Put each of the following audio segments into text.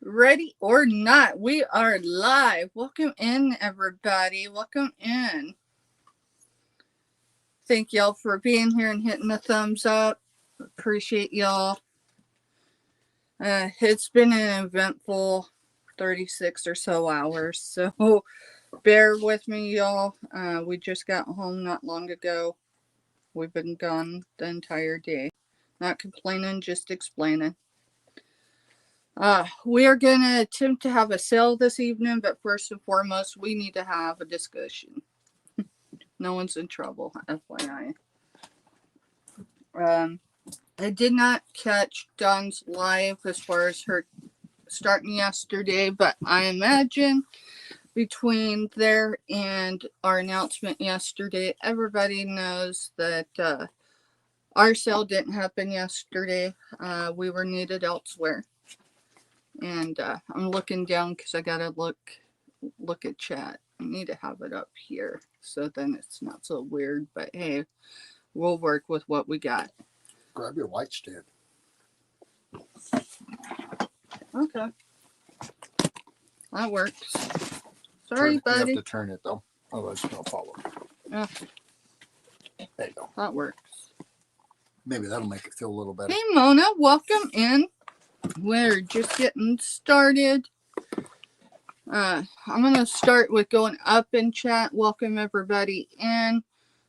Ready or not, we are live. Welcome in, everybody. Welcome in. Thank y'all for being here and hitting the thumbs up. Appreciate y'all. It's been an eventful 36 or so hours, so bear with me, y'all. We just got home not long ago. We've been gone the entire day. Not complaining, just explaining. We are going to attempt to have a sale this evening, but first and foremost, we need to have a discussion. No one's in trouble, FYI. I did not catch Dawn's live as far as her starting yesterday, but I imagine between there and our announcement yesterday, everybody knows that our sale didn't happen yesterday. We were needed elsewhere. And I'm looking down because I gotta look at chat. I need to have it up here so then it's not so weird. But hey, we'll work with what we got. Grab your light stand. Okay, that works. Sorry, buddy. You have to turn it though, otherwise it's gonna fall over. Yeah, there you go. That works. Maybe that'll make it feel a little better. Hey, Mona, welcome in. We're just getting started. I'm gonna start with going up in chat. Welcome everybody in.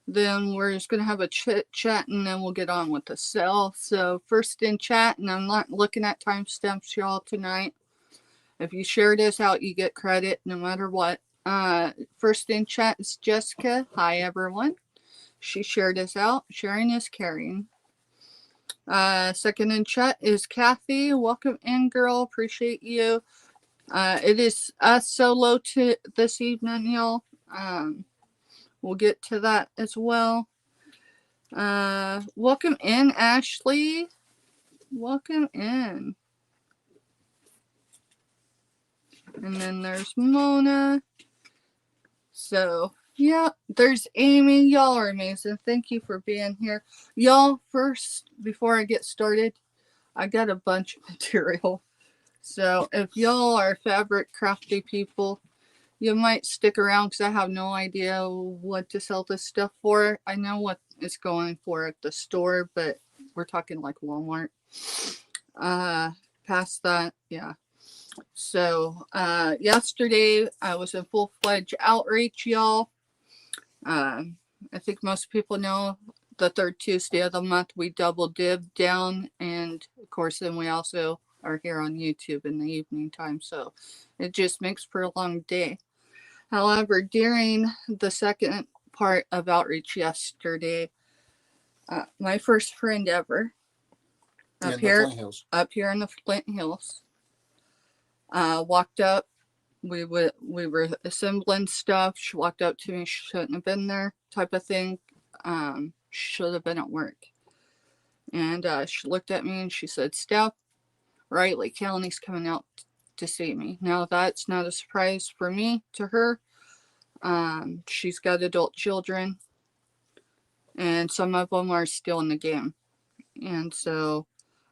Then we're just gonna have a chit chat and then we'll get on with the sale. So first in chat, and I'm not looking at timestamps, y'all, tonight. If you share this out, you get credit no matter what. First in chat is Jessica. Hi everyone. She shared this out. Sharing is caring. Second in chat is Kathy. Welcome in, girl. Appreciate you. It is us solo to this evening, y'all. We'll get to that as well. Welcome in, Ashley. Welcome in. And then there's Mona. So, yeah, there's Amy. Y'all are amazing. Thank you for being here. Y'all, first, before I get started, I got a bunch of material. So, if y'all are fabric crafty people, you might stick around because I have no idea what to sell this stuff for. I know what it's going for at the store, but we're talking like Walmart. Past that, yeah. So, yesterday I was in full-fledged outreach, y'all. I think most people know the third Tuesday of the month we double dib down, and of course then we also are here on YouTube in the evening time, so it just makes for a long day. However, during the second part of outreach yesterday, my first friend ever up here in the Flint Hills walked up. We were assembling stuff. She walked up to me. She shouldn't have been there, type of thing. Should have been at work. And she looked at me and she said, "Steph, Riley County's coming out to see me." Now that's not a surprise for me to her. She's got adult children, and some of them are still in the game. And so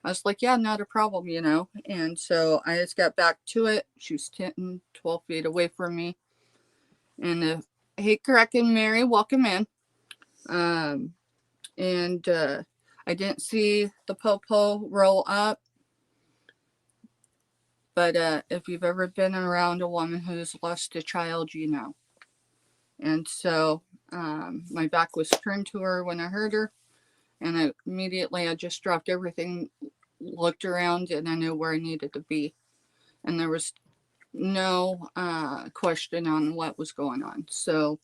I was like, yeah, not a problem, you know. And so I just got back to it. She was 10, 12 feet away from me. And hey, Kraken Mary, welcome in. And I didn't see the po-po roll up. But if you've ever been around a woman who's lost a child, you know. And so my back was turned to her when I heard her. And immediately I just dropped everything, looked around, and I knew where I needed to be. And there was no question on what was going on. So,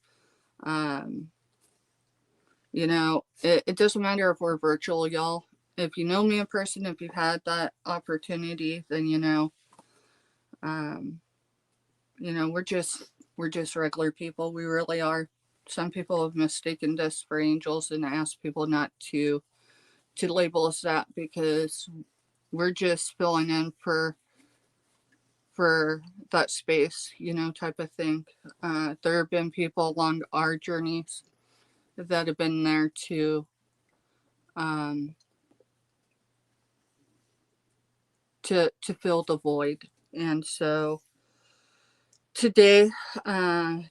you know, it doesn't matter if we're virtual, y'all. If you know me in person, if you've had that opportunity, then you know, we're just regular people. We really are. Some people have mistaken us for angels, and I ask people not to label us that because we're just filling in for that space, you know, type of thing. There have been people along our journeys that have been there to to fill the void. And so today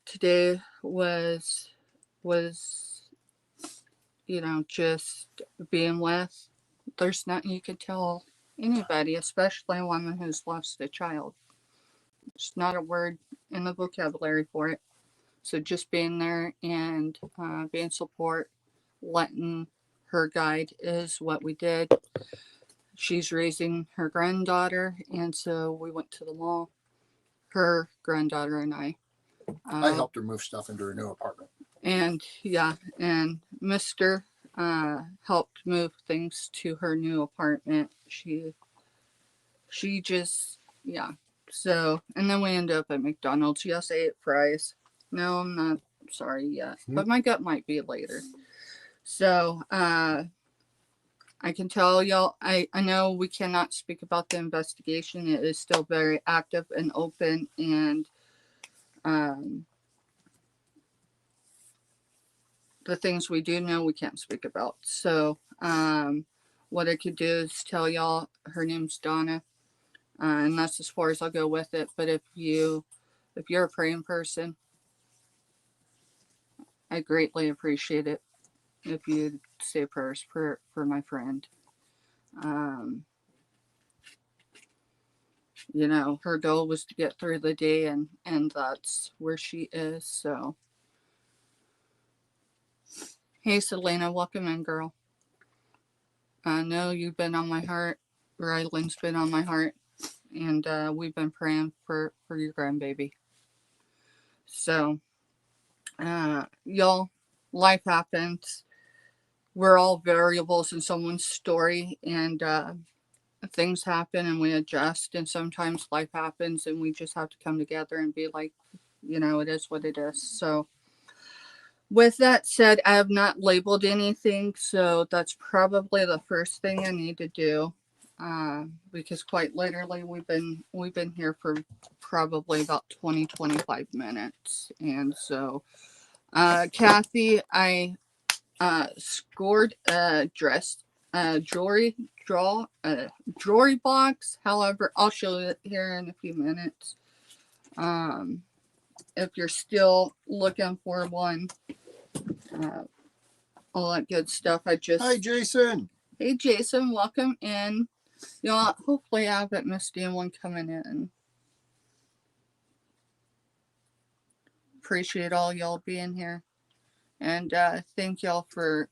today was just being with. There's nothing you can tell anybody, especially a woman who's lost a child. There's not a word in the vocabulary for it. So just being there and being support, letting her guide is what we did. She's raising her granddaughter, and so we went to the mall. Her granddaughter and I. I helped her move stuff into her new apartment. And Mr. Helped move things to her new apartment. She just, yeah. So, and then we ended up at McDonald's. Yes, I ate fries. No, I'm not sorry yet, but my gut might be later. So, I can tell y'all, I know we cannot speak about the investigation. It is still very active and open, and the things we do know we can't speak about. So, what I could do is tell y'all her name's Donna, and that's as far as I'll go with it. But if you're a praying person, I greatly appreciate it if you say prayers for my friend. Her goal was to get through the day, and that's where she is. So, hey, Selena, welcome in, girl. I know you've been on my heart. Ryland's been on my heart, and we've been praying for your grandbaby. So, y'all, life happens. We're all variables in someone's story, and things happen and we adjust, and sometimes life happens and we just have to come together and be like, it is what it is. So with that said, I have not labeled anything, so that's probably the first thing I need to do, because quite literally we've been here for probably about 20-25 minutes. And so Kathy, I scored a jewelry box. However, I'll show it here in a few minutes. If you're still looking for one, all that good stuff. Hi, Jason. Hey, Jason, welcome in. Hopefully I haven't missed anyone coming in. Appreciate all y'all being here, and thank y'all for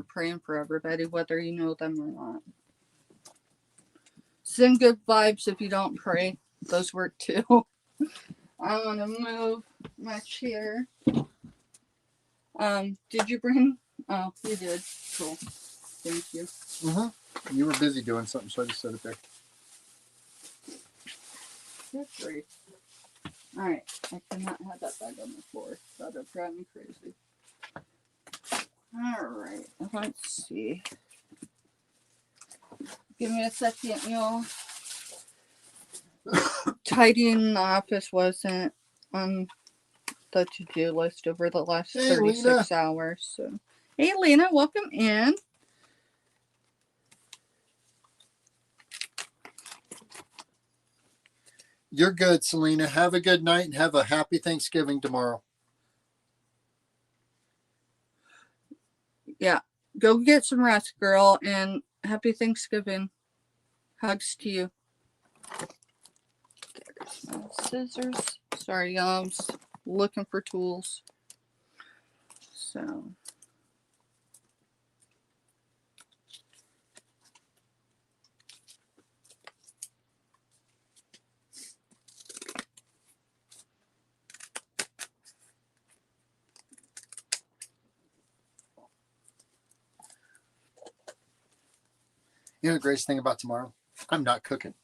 praying for everybody, whether you know them or not. Send good vibes if you don't pray. Those work too. I want to move my chair. Did you bring? Oh, you did. Cool. Thank you. Mm-hmm. You were busy doing something, so I just set it there. Good grief. Alright, I cannot have that bag on the floor. That would drive me crazy. Alright, let's see. Give me a second, y'all. Tidying the office wasn't on the to-do list over the last 36 hours. So, hey, Lena, welcome in. You're good, Selena. Have a good night and have a happy Thanksgiving tomorrow. Yeah, go get some rest, girl, and happy Thanksgiving. Hugs to you. There's my scissors. Sorry, y'all. I'm just looking for tools. So. You know the greatest thing about tomorrow? I'm not cooking.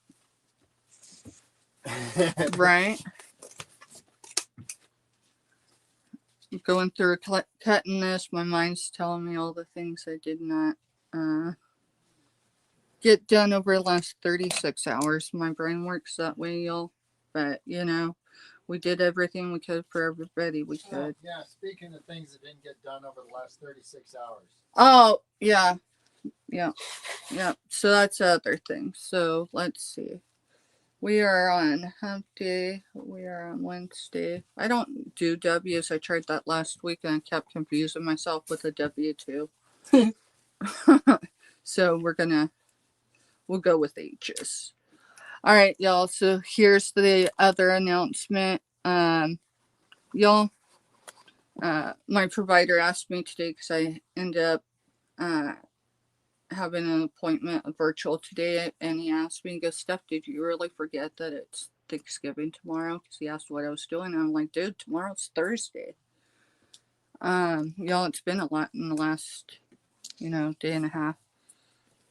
Right. Going through cutting this, my mind's telling me all the things I did not get done over the last 36 hours. My brain works that way, y'all. But, we did everything we could for everybody we could. Yeah, speaking of things that didn't get done over the last 36 hours. Oh, yeah. Yeah. Yeah. So that's the other thing. So let's see. We are on Hump Day. We are on Wednesday. I don't do W's. I tried that last week and I kept confusing myself with a W2. So we'll go with H's. All right, y'all. So here's the other announcement. Y'all, my provider asked me today because I ended up having an appointment virtual today, and he asked me, he goes, Steph, did you really forget that it's Thanksgiving tomorrow? Because he asked what I was doing, and I'm like, dude, tomorrow's Thursday. Y'all, it's been a lot in the last, day and a half.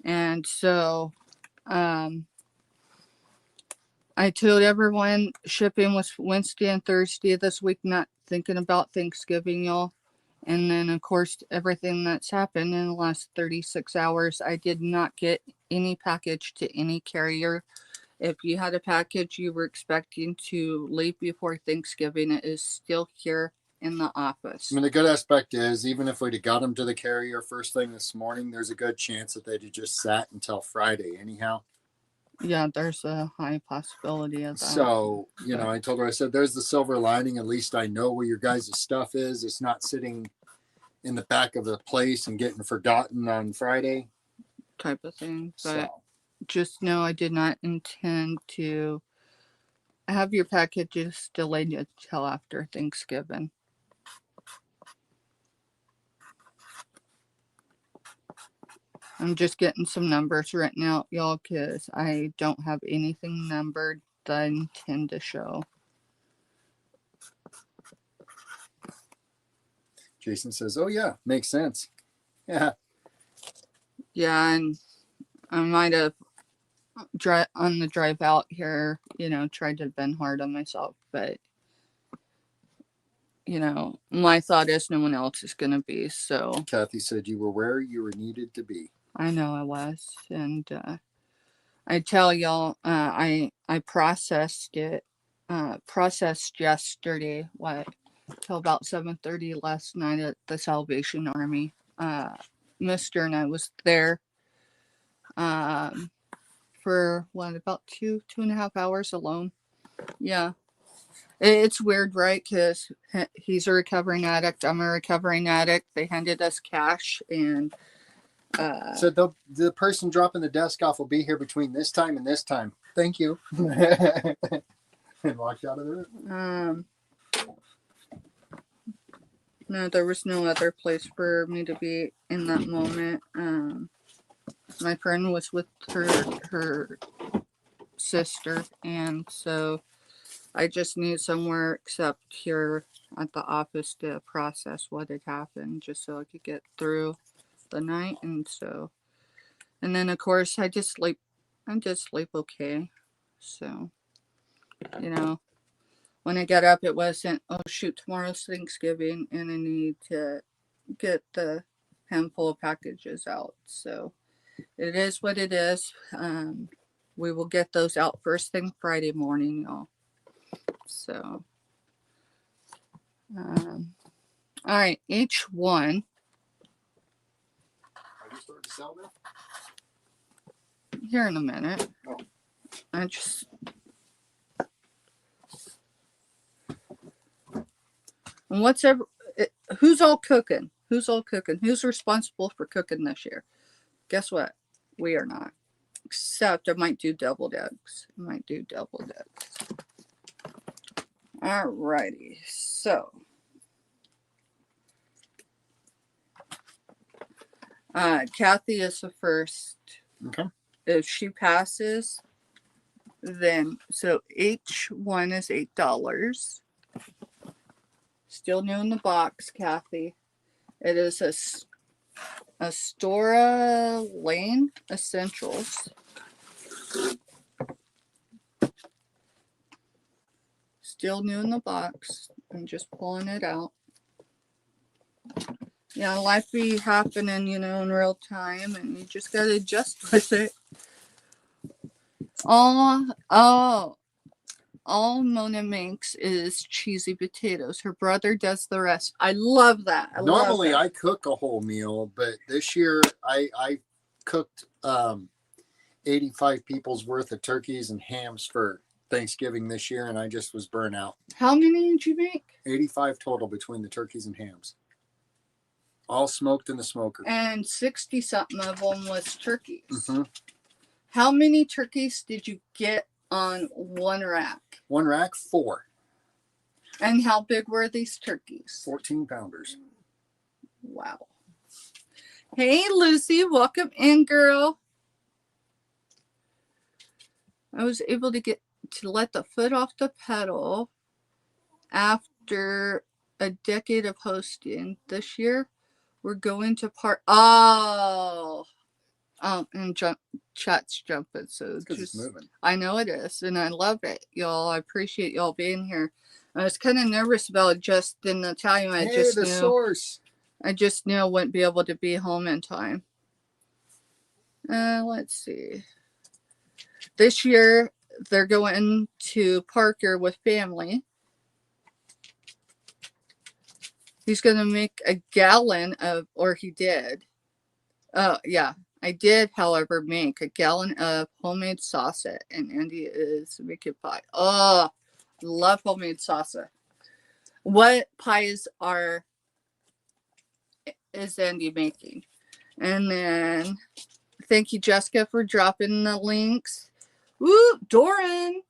And so, I told everyone shipping was Wednesday and Thursday this week, not thinking about Thanksgiving, y'all. And then, of course, everything that's happened in the last 36 hours, I did not get any package to any carrier. If you had a package you were expecting to leave before Thanksgiving, it is still here in the office. I mean, the good aspect is, even if we'd have got them to the carrier first thing this morning, there's a good chance that they'd have just sat until Friday anyhow. Yeah, there's a high possibility of that. So, I told her, I said, there's the silver lining. At least I know where your guys' stuff is. It's not sitting in the back of the place and getting forgotten on Friday. Type of thing. But So, just know I did not intend to have your packages delayed until after Thanksgiving. I'm just getting some numbers written out, y'all, because I don't have anything numbered that I intend to show. Jason says, oh, yeah, makes sense. Yeah. Yeah, and I might have on the drive out here, tried to bend hard on myself, but my thought is no one else is going to be. So Kathy said you were where you were needed to be. I know I was. And I tell y'all, I processed it, processed yesterday, till about 7:30 last night at the Salvation Army. Mr. and I was there for about 2.5 hours alone. Yeah. It's weird, right? Because he's a recovering addict. I'm a recovering addict. They handed us cash and so the person dropping the desk off will be here between this time and this time. Thank you. And walked out of the room. No, there was no other place for me to be in that moment. My friend was with her sister, and so I just needed somewhere except here at the office to process what had happened, just so I could get through the night. And then of course I just sleep okay. So, when I got up, it wasn't, oh shoot, tomorrow's Thanksgiving and I need to get the handful of packages out. So it is what it is. We will get those out first thing Friday morning, y'all. So, all right, each one. Are you starting to sell now? Here in a minute. Oh. And who's all cooking? Who's all cooking? Who's responsible for cooking this year? Guess what? We are not. Except I might do deviled eggs. Alrighty. So, Kathy is the first. Okay. If she passes, then so each one is $8. Still new in the box, Kathy. It is a Astora Lane Essentials. Still new in the box. I'm just pulling it out. Yeah, life be happening, in real time, and you just gotta adjust with it. All Mona makes is cheesy potatoes. Her brother does the rest. I love that. Normally I cook a whole meal, but this year I cooked 85 people's worth of turkeys and hams for Thanksgiving this year, and I just was burnt out. How many did you make? 85 total between the turkeys and hams. All smoked in the smoker. And 60 something of them was turkeys. Mm-hmm. How many turkeys did you get on one rack? One rack, 4. And how big were these turkeys? 14 pounders. Wow. Hey, Lucy, welcome in, girl. I was able to let the foot off the pedal after a decade of hosting. This year, we're going to and chat's jumping. So it's moving. I know it is, and I love it, y'all. I appreciate y'all being here. I was kind of nervous about Justin Italian. I just knew I wouldn't be able to be home in time. Let's see. This year, they're going to Parker with family. He's going to make a gallon of, or he did. Yeah, I did, however, make a gallon of homemade salsa, and Andy is making pie. Oh, love homemade salsa. What pies is Andy making? And then thank you, Jessica, for dropping the links. Woo, Doran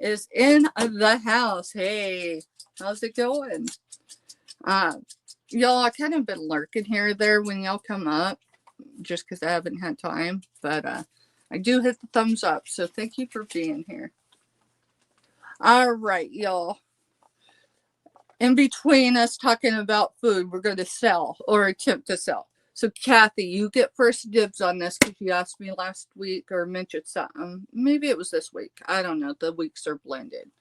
is in the house. Hey, how's it going? Y'all, I kind of been lurking here or there when y'all come up, just because I haven't had time. But I do hit the thumbs up, so thank you for being here. All right, y'all. In between us talking about food, we're going to sell or attempt to sell. So, Kathy, you get first dibs on this because you asked me last week or mentioned something. Maybe it was this week. I don't know. The weeks are blended.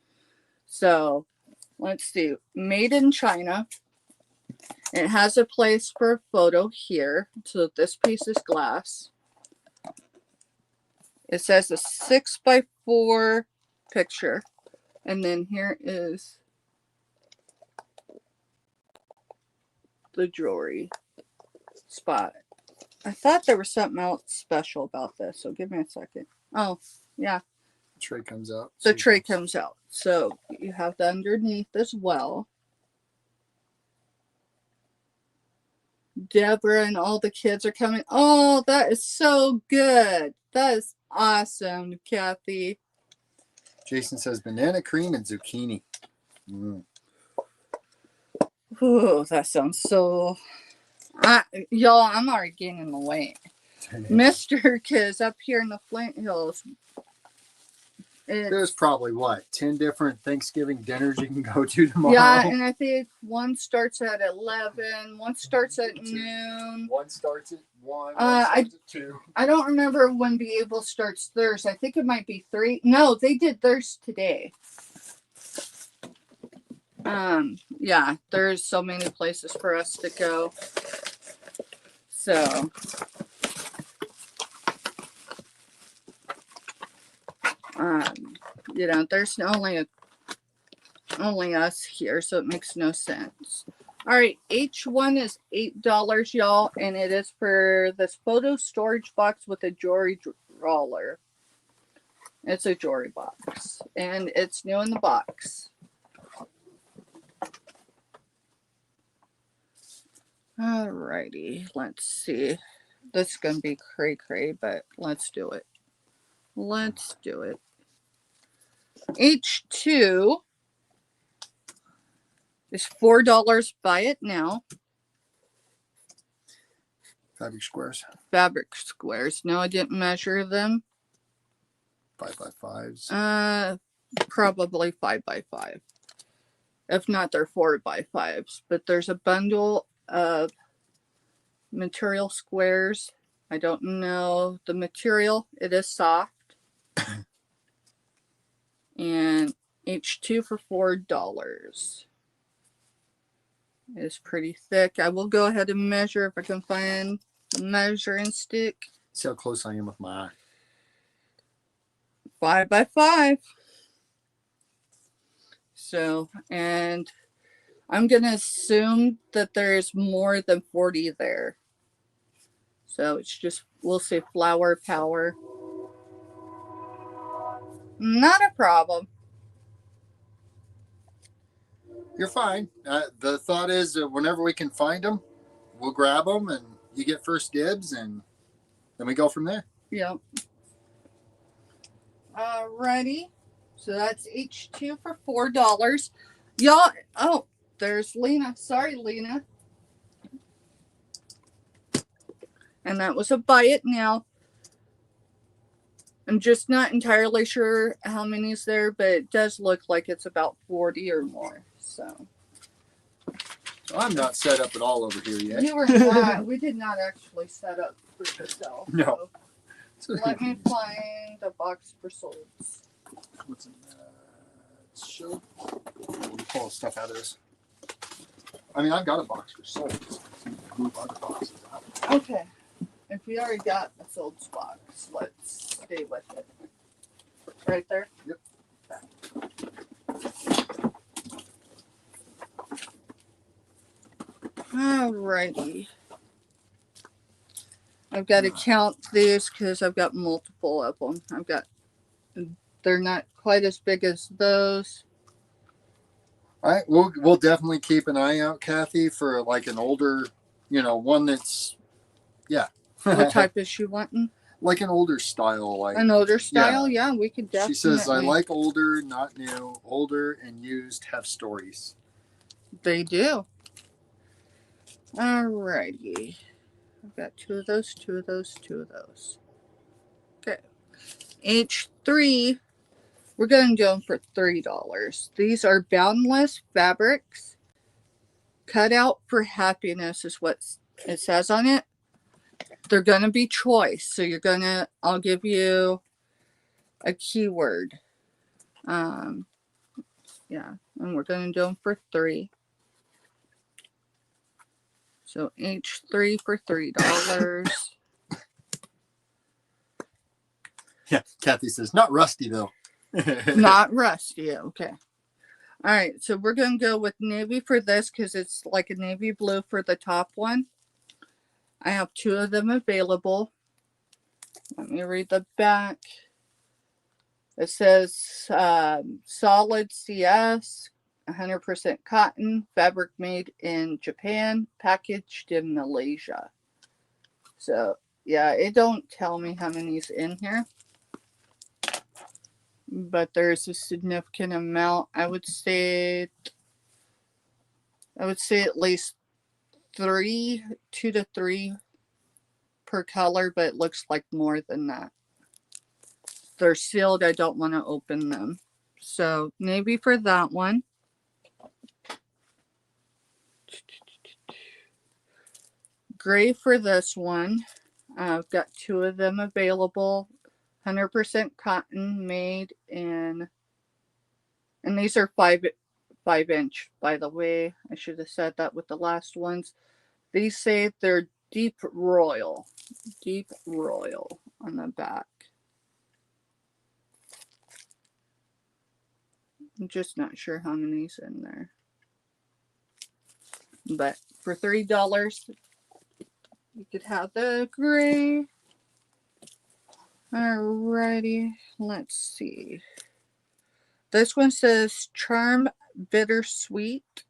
So, let's see. Made in China. It has a place for a photo here. So, this piece is glass. It says a 6x4 picture. And then here is the jewelry spot. I thought there was something else special about this, so give me a second. Oh, yeah. The tray comes out. The tray comes out. So you have the underneath as well. Deborah and all the kids are coming. Oh, that is so good. That is awesome, Kathy. Jason says banana cream and zucchini. Ooh, that sounds so... y'all, I'm already gaining the weight. Mr. Kiz up here in the Flint Hills. There's probably, 10 different Thanksgiving dinners you can go to tomorrow? Yeah, and I think one starts at 11, one starts at noon. One starts at 1, one starts at 2. I don't remember when Be Able starts theirs. I think it might be 3. No, they did theirs today. Yeah, there's so many places for us to go. So, there's only us here, so it makes no sense. All right, H1 is $8, y'all, and it is for this photo storage box with a jewelry drawer. It's a jewelry box, and it's new in the box. Alrighty, let's see. This is going to be cray-cray, but let's do it. Let's do it. H2 is $4. Buy it now. Fabric squares. Fabric squares. No, I didn't measure them. 5x5s. Probably 5x5. If not, they're 4x5s. But there's a bundle of material squares. I don't know the material. It is soft. And H2 for $4. It's pretty thick. I will go ahead and measure if I can find the measuring stick. See how close I am with my eye. 5x5. So, and I'm going to assume that there's more than 40 there. So it's just We'll say flower power. Not a problem. You're fine. The thought is that whenever we can find them, we'll grab them and you get first dibs and then we go from there. Yep. Alrighty. So that's each two for $4. Y'all, oh, there's Lena. Sorry, Lena. And that was a buy it now. I'm just not entirely sure how many is there, but it does look like it's about 40 or more. So I'm not set up at all over here yet. you were not. We did not actually set up for the sale. No. So let me find the box for solds. What's in that? Show. We'll pull stuff out of this. I mean, I've got a box for solds. Move other boxes out. Okay. If we already got a solds box, let's stay with it. Right there? Yep. Alrighty. I've got to count these because I've got multiple of them. They're not quite as big as those. All right, we'll definitely keep an eye out, Kathy, for like an older, one that's, yeah. What type is she wanting? Like an older style, like an older style. Yeah, we could definitely. She says, "I like older, not new. Older and used have stories." They do. Alrighty. I've got two of those, two of those, two of those. Okay. Each three, we're going to do them for $3. These are boundless fabrics. Cut out for happiness is what it says on it. They're going to be choice. So I'll give you a keyword. Yeah. And we're going to do them for $3. So each three for $3. Yeah, Kathy says, not rusty though. Not rusty. Okay. All right. So we're going to go with navy for this because it's like a navy blue for the top one. I have two of them available. Let me read the back. It says solid CS, 100% cotton, fabric made in Japan, packaged in Malaysia. So, yeah, it don't tell me how many's in here. But there's a significant amount. I would say at least 2 to 3 per color, but it looks like more than that. They're sealed. I don't want to open them. So navy for that one. Gray for this one. I've got two of them available. 100% cotton made in, and these are 5-inch, by the way. I should have said that with the last ones. These say they're deep royal on the back. I'm just not sure how many's in there. But for $3, you could have the gray. Alrighty, let's see. This one says Charm Bittersweet.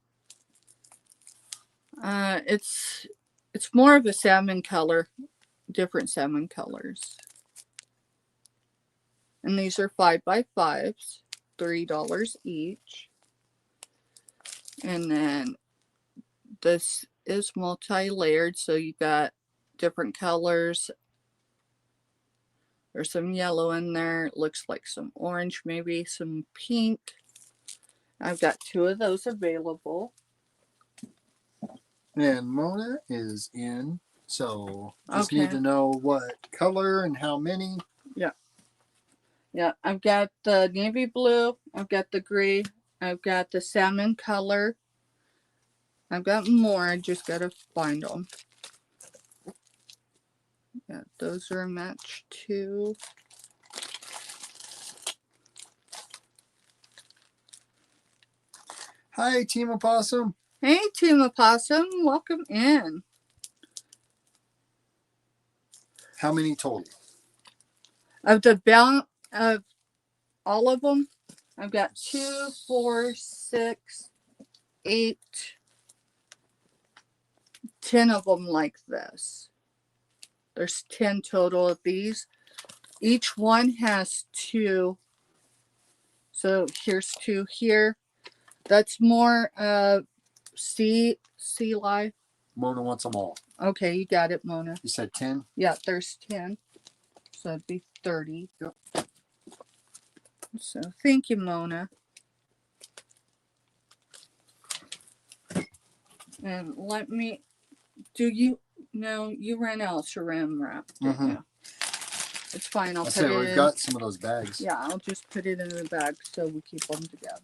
It's more of a salmon color, different salmon colors. And these are 5x5s, $3 each. And then this is multi-layered, so you got different colors. There's some yellow in there. It looks like some orange, maybe some pink. I've got two of those available. And Mona is in, so just Okay. need to know what color and how many. Yeah. Yeah, I've got the navy blue. I've got the gray. I've got the salmon color. I've got more. I just got to find them. Yeah, those are a match too. Hi, Team Opossum. Hey, Team Opossum. Welcome in. How many total? Of the balance of all of them, I've got 2, 4, 6, 8, 10 of them like this. There's 10 total of these. Each one has 2. So here's 2 here. That's more sea life. Mona wants them all. Okay, you got it, Mona. You said 10? Yeah, there's 10. So it'd be 30. Yep. So thank you, Mona. And let me, you ran out of saran wrap, didn't you? It's fine. I'll put it we've in. got some of those bags. Yeah, I'll just put it in the bag so we keep them together.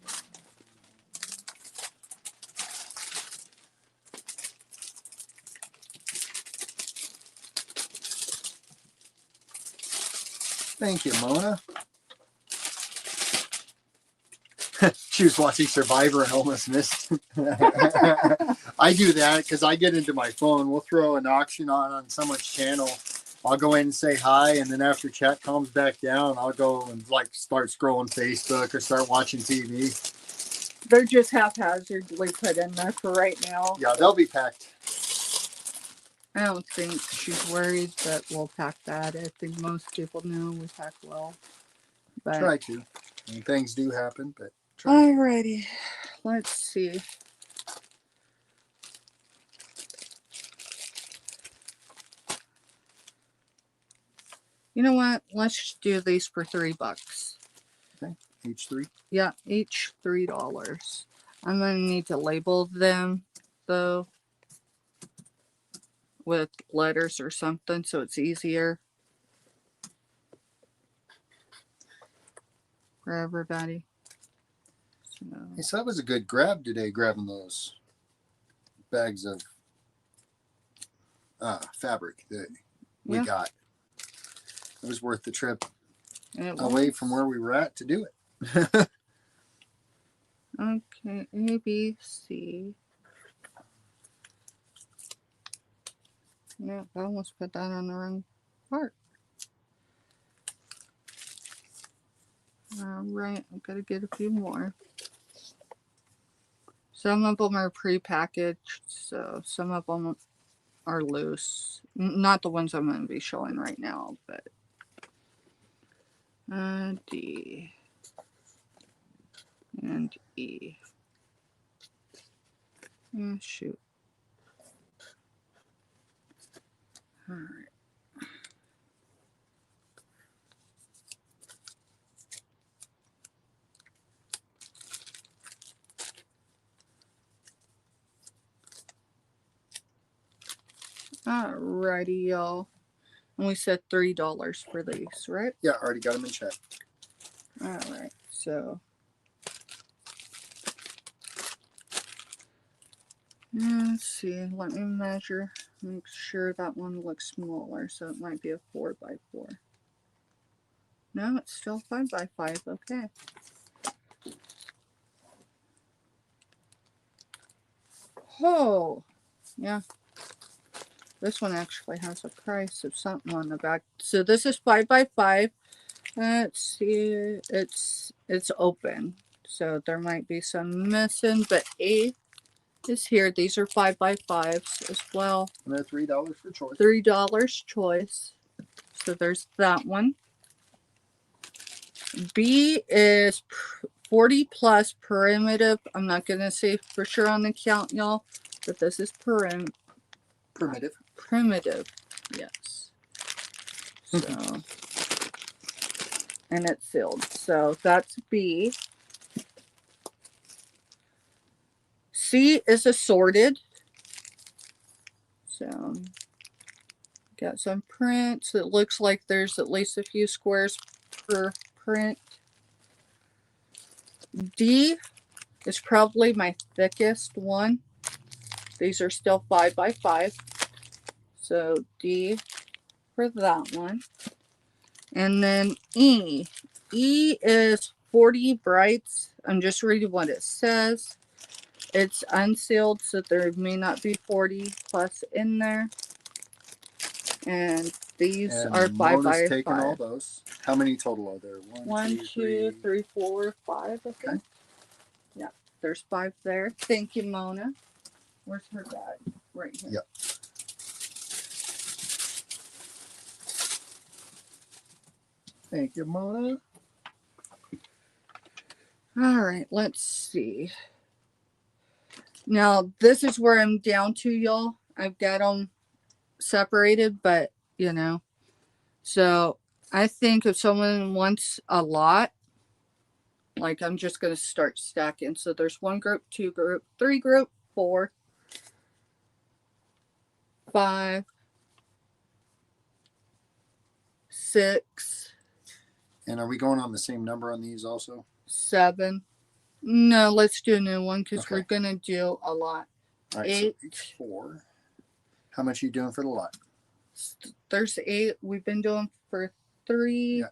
Thank you, Mona. She was watching Survivor and almost missed. I do that because I get into my phone. We'll throw an auction on someone's channel. I'll go in and say hi, and then after chat calms back down, I'll go and like start scrolling Facebook or start watching TV. They're just haphazardly put in there for right now. Yeah, they'll be packed. I don't think she's worried that we'll pack that. I think most people know we pack well. But Try to. I mean, things do happen, but alrighty, let's see. You know what? Let's do these for $3. Okay, each 3. Yeah, each $3. I'm gonna need to label them though with letters or something so it's easier for everybody. So that was a good grab today, grabbing those bags of fabric that we got. It was worth the trip away from where we were at to do it. Okay, A, B, C. Yeah, I almost put that on the wrong part. Alright, I've got to get a few more. Some of them are pre-packaged, so some of them are loose. Not the ones I'm going to be showing right now, but D and E. Oh, shoot. All right. Alrighty, y'all. And we said $3 for these, right? Yeah, already got them in check. Alright, so let's see, let me measure, make sure that one looks smaller, so it might be a 4x4. No, it's still 5x5, okay. Oh, yeah. This one actually has a price of something on the back. So this is 5x5. Let's see, it's open. So there might be some missing, but A is here. These are 5x5s as well. And they're $3 for choice. $3 choice. So there's that one. B is 40 plus primitive. I'm not going to say for sure on the count, y'all, but this is primitive. Primitive, yes. So, and it's sealed. So that's B. C is assorted. So, got some prints. It looks like there's at least a few squares per print. D is probably my thickest one. These are still 5x5. So D for that one. And then E. E is 40 brights. I'm just reading what it says. It's unsealed, so there may not be 40 plus in there. And These And are 5 Mona's by taking 5. all those. How many total are there? 1, 2, 3, 4, 5, I think. Okay. Yeah, there's 5 there. Thank you, Mona. Where's her bag? Right here. Yep. Thank you, Mona. All right, let's see. Now, this is where I'm down to, y'all. I've got them separated, but, you know. So, I think if someone wants a lot, like I'm just going to start stacking. So, there's 1 group, 2 group, 3 group, 4, 5, 6, And are we going on the same number on these also? 7. No, let's do a new one because Okay. we're going to do a lot. All right, 8. so each 4. How much are you doing for the lot? There's 8. We've been doing for 3. Yeah.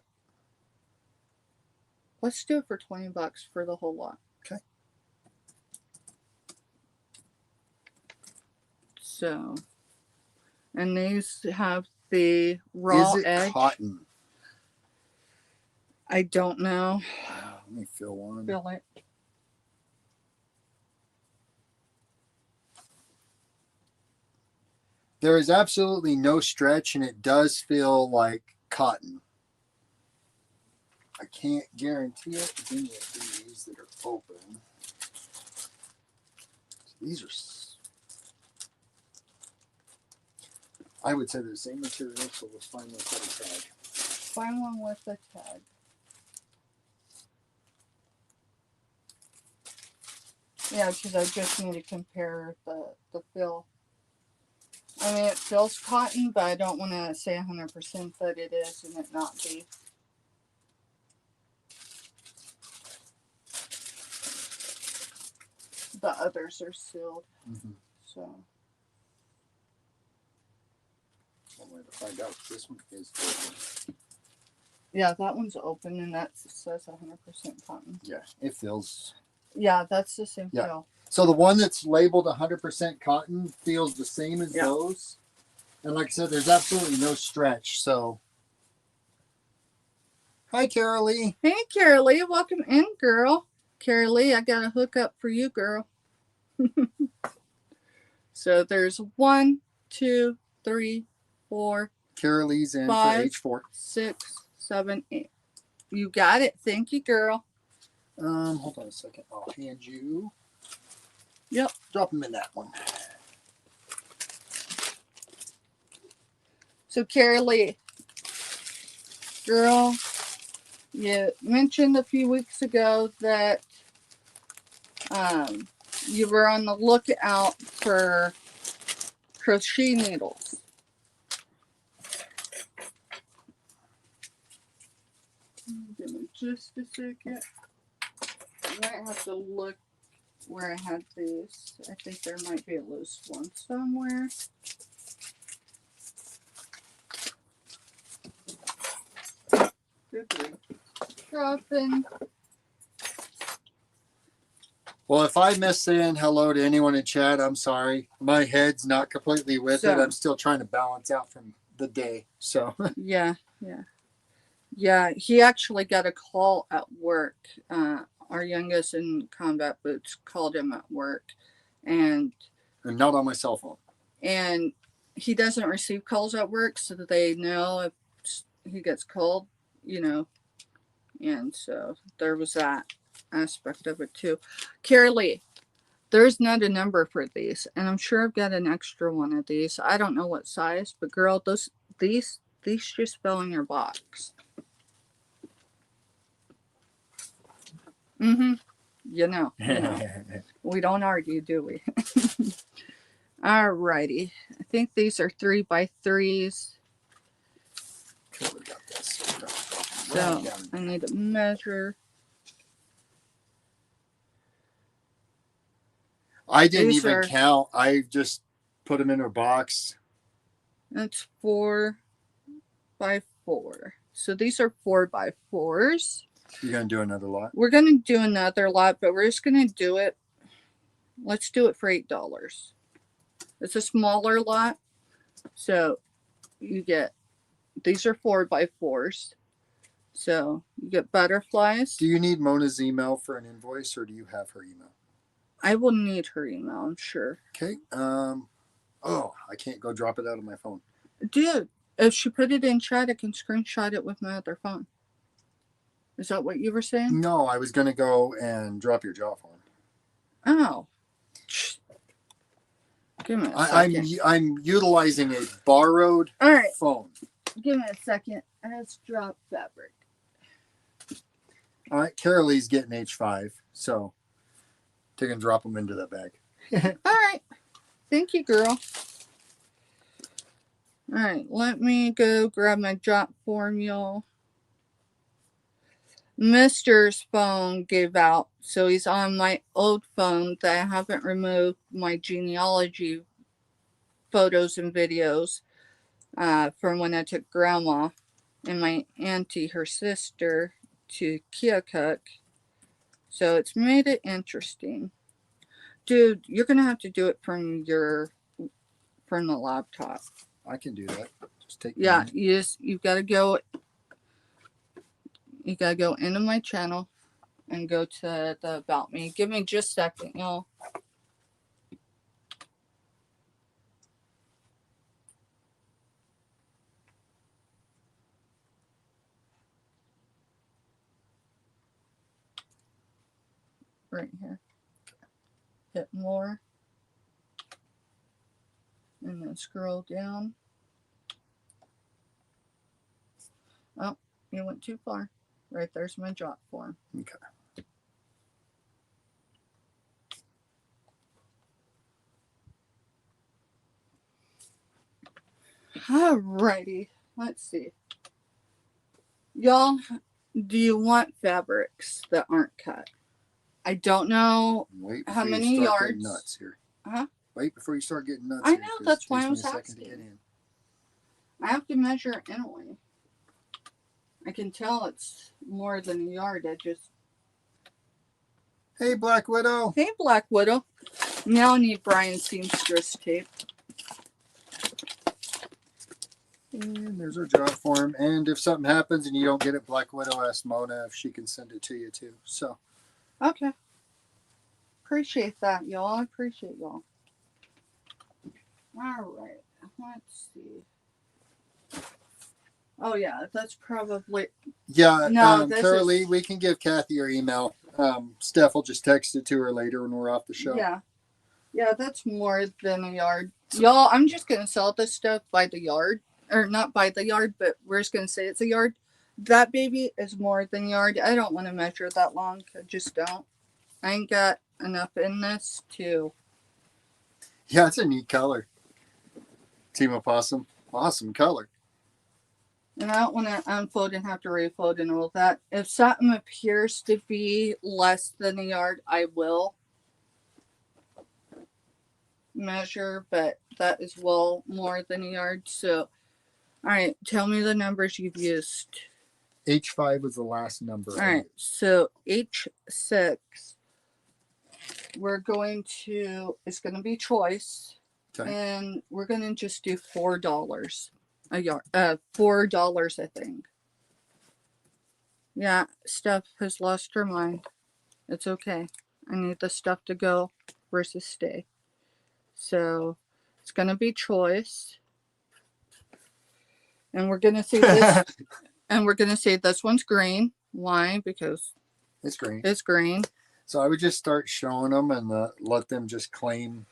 Let's do it for $20 for the whole lot. Okay. So, and these have the raw Is it edge. cotton? I don't know. Let me feel one. Feel it. There is absolutely no stretch, and it does feel like cotton. I can't guarantee it with any of these that are open. These are, I would say they're the same material, so let's find one with a tag. Find one with a tag. Yeah, because I just need to compare the feel. I mean, it feels cotton, but I don't want to say 100% that it is and it not be. The others are sealed, so. One way to find out. This one is open. Yeah, that one's open and that says 100% cotton. Yeah, it feels. Yeah, that's the same Yeah. feel. So the one that's labeled 100% cotton feels the same as Yeah. those. And like I said, there's absolutely no stretch. So, hi, Carol Lee. Hey, Carol Lee, welcome in, girl. Carol Lee, I got a hookup for you, girl. So there's 1, 2, 3, 4, Carol Lee's in 5, for H4. 6, 7, 8. You got it. Thank you, girl. Hold on a second. I'll hand you. Yep. Drop them in that one. So, Carol Lee, girl, you mentioned a few weeks ago that you were on the lookout for crochet needles. Give me just a second. I might have to look where I had these. I think there might be a loose one somewhere. Good grief. Dropping. Well, if I miss saying hello to anyone in chat, I'm sorry. My head's not completely with it. I'm still trying to balance out from the day. So Yeah. He actually got a call at work. Our youngest in combat boots called him at work, and not on my cell phone. And he doesn't receive calls at work, so that they know if he gets called, you know. And so there was that aspect of it too. Carrie Lee, there's not a number for these, and I'm sure I've got an extra one of these. I don't know what size, but girl, these just fell in your box. You know. We don't argue, do we? Alrighty. I think these are 3x3s. So I need to measure. I didn't even count. I just put them in a box. That's 4x4. So these are 4x4s. You're going to do another lot? We're going to do another lot, but we're just going to do it. Let's do it for $8. It's a smaller lot. So you get These are 4x4s. So you get butterflies. Do you need Mona's email for an invoice, or do you have her email? I will need her email, I'm sure. Okay. Oh, I can't go drop it out of my phone. Dude, if she put it in chat, I can screenshot it with my other phone. Is that what you were saying? No, I was gonna go and drop your jaw form. Oh. Give me a second. I'm utilizing a borrowed All right. phone. Give me a second. Let's drop fabric. All right, Carolee's getting H5, so take and drop them into that bag. All right. Thank you, girl. All right, let me go grab my drop form, y'all. Mister's phone gave out, so he's on my old phone that I haven't removed my genealogy photos and videos from when I took Grandma and my auntie, her sister, to Keokuk. So it's made it interesting. Dude, you're going to have to do it from the laptop. I can do that. Just take Yeah, you've got to go. You got to go into my channel and go to the About Me. Give me just a second, y'all. Right here. Hit more. And then scroll down. Oh, you went too far. Right there's my drop form. Okay. Alrighty. Let's see. Y'all, do you want fabrics that aren't cut? I don't know Wait how before many you start getting yards. nuts here. Huh? Wait before you start getting nuts. I here, know, 'cause that's it why takes I me was a second to asking. get in. I have to measure it anyway. I can tell it's more than a yard. Hey, Black Widow. Hey, Black Widow. Now I need Brian's seamstress tape. And there's our job form. And if something happens and you don't get it, Black Widow asks Mona if she can send it to you too. So. Okay. Appreciate that, y'all. I appreciate y'all. All right. Let's see. Oh, yeah. That's probably... Yeah, No, Carolee, we can give Kathy your email. Steph will just text it to her later when we're off the show. Yeah. Yeah, that's more than a yard. Y'all, I'm just going to sell this stuff by the yard. Or not by the yard, but we're just going to say it's a yard. That baby is more than yard. I don't want to measure that long. I just don't. I ain't got enough in this to... Yeah, it's a neat color. Team Opossum. Awesome color. And I don't want to unfold and have to refold and all that. If something appears to be less than a yard, I will measure, but that is well more than a yard. So, all right, tell me the numbers you've used. H5 was the last number. All right, so H6, we're going to, it's going to be choice. Okay. And we're going to just do $4 a yard. $4, I think. Yeah, Steph has lost her mind. It's okay. I need the stuff to go versus stay. So it's going to be choice. And we're going to say this. And we're going to say this one's green. Why? Because it's green. It's green. So I would just start showing them and let them just claim.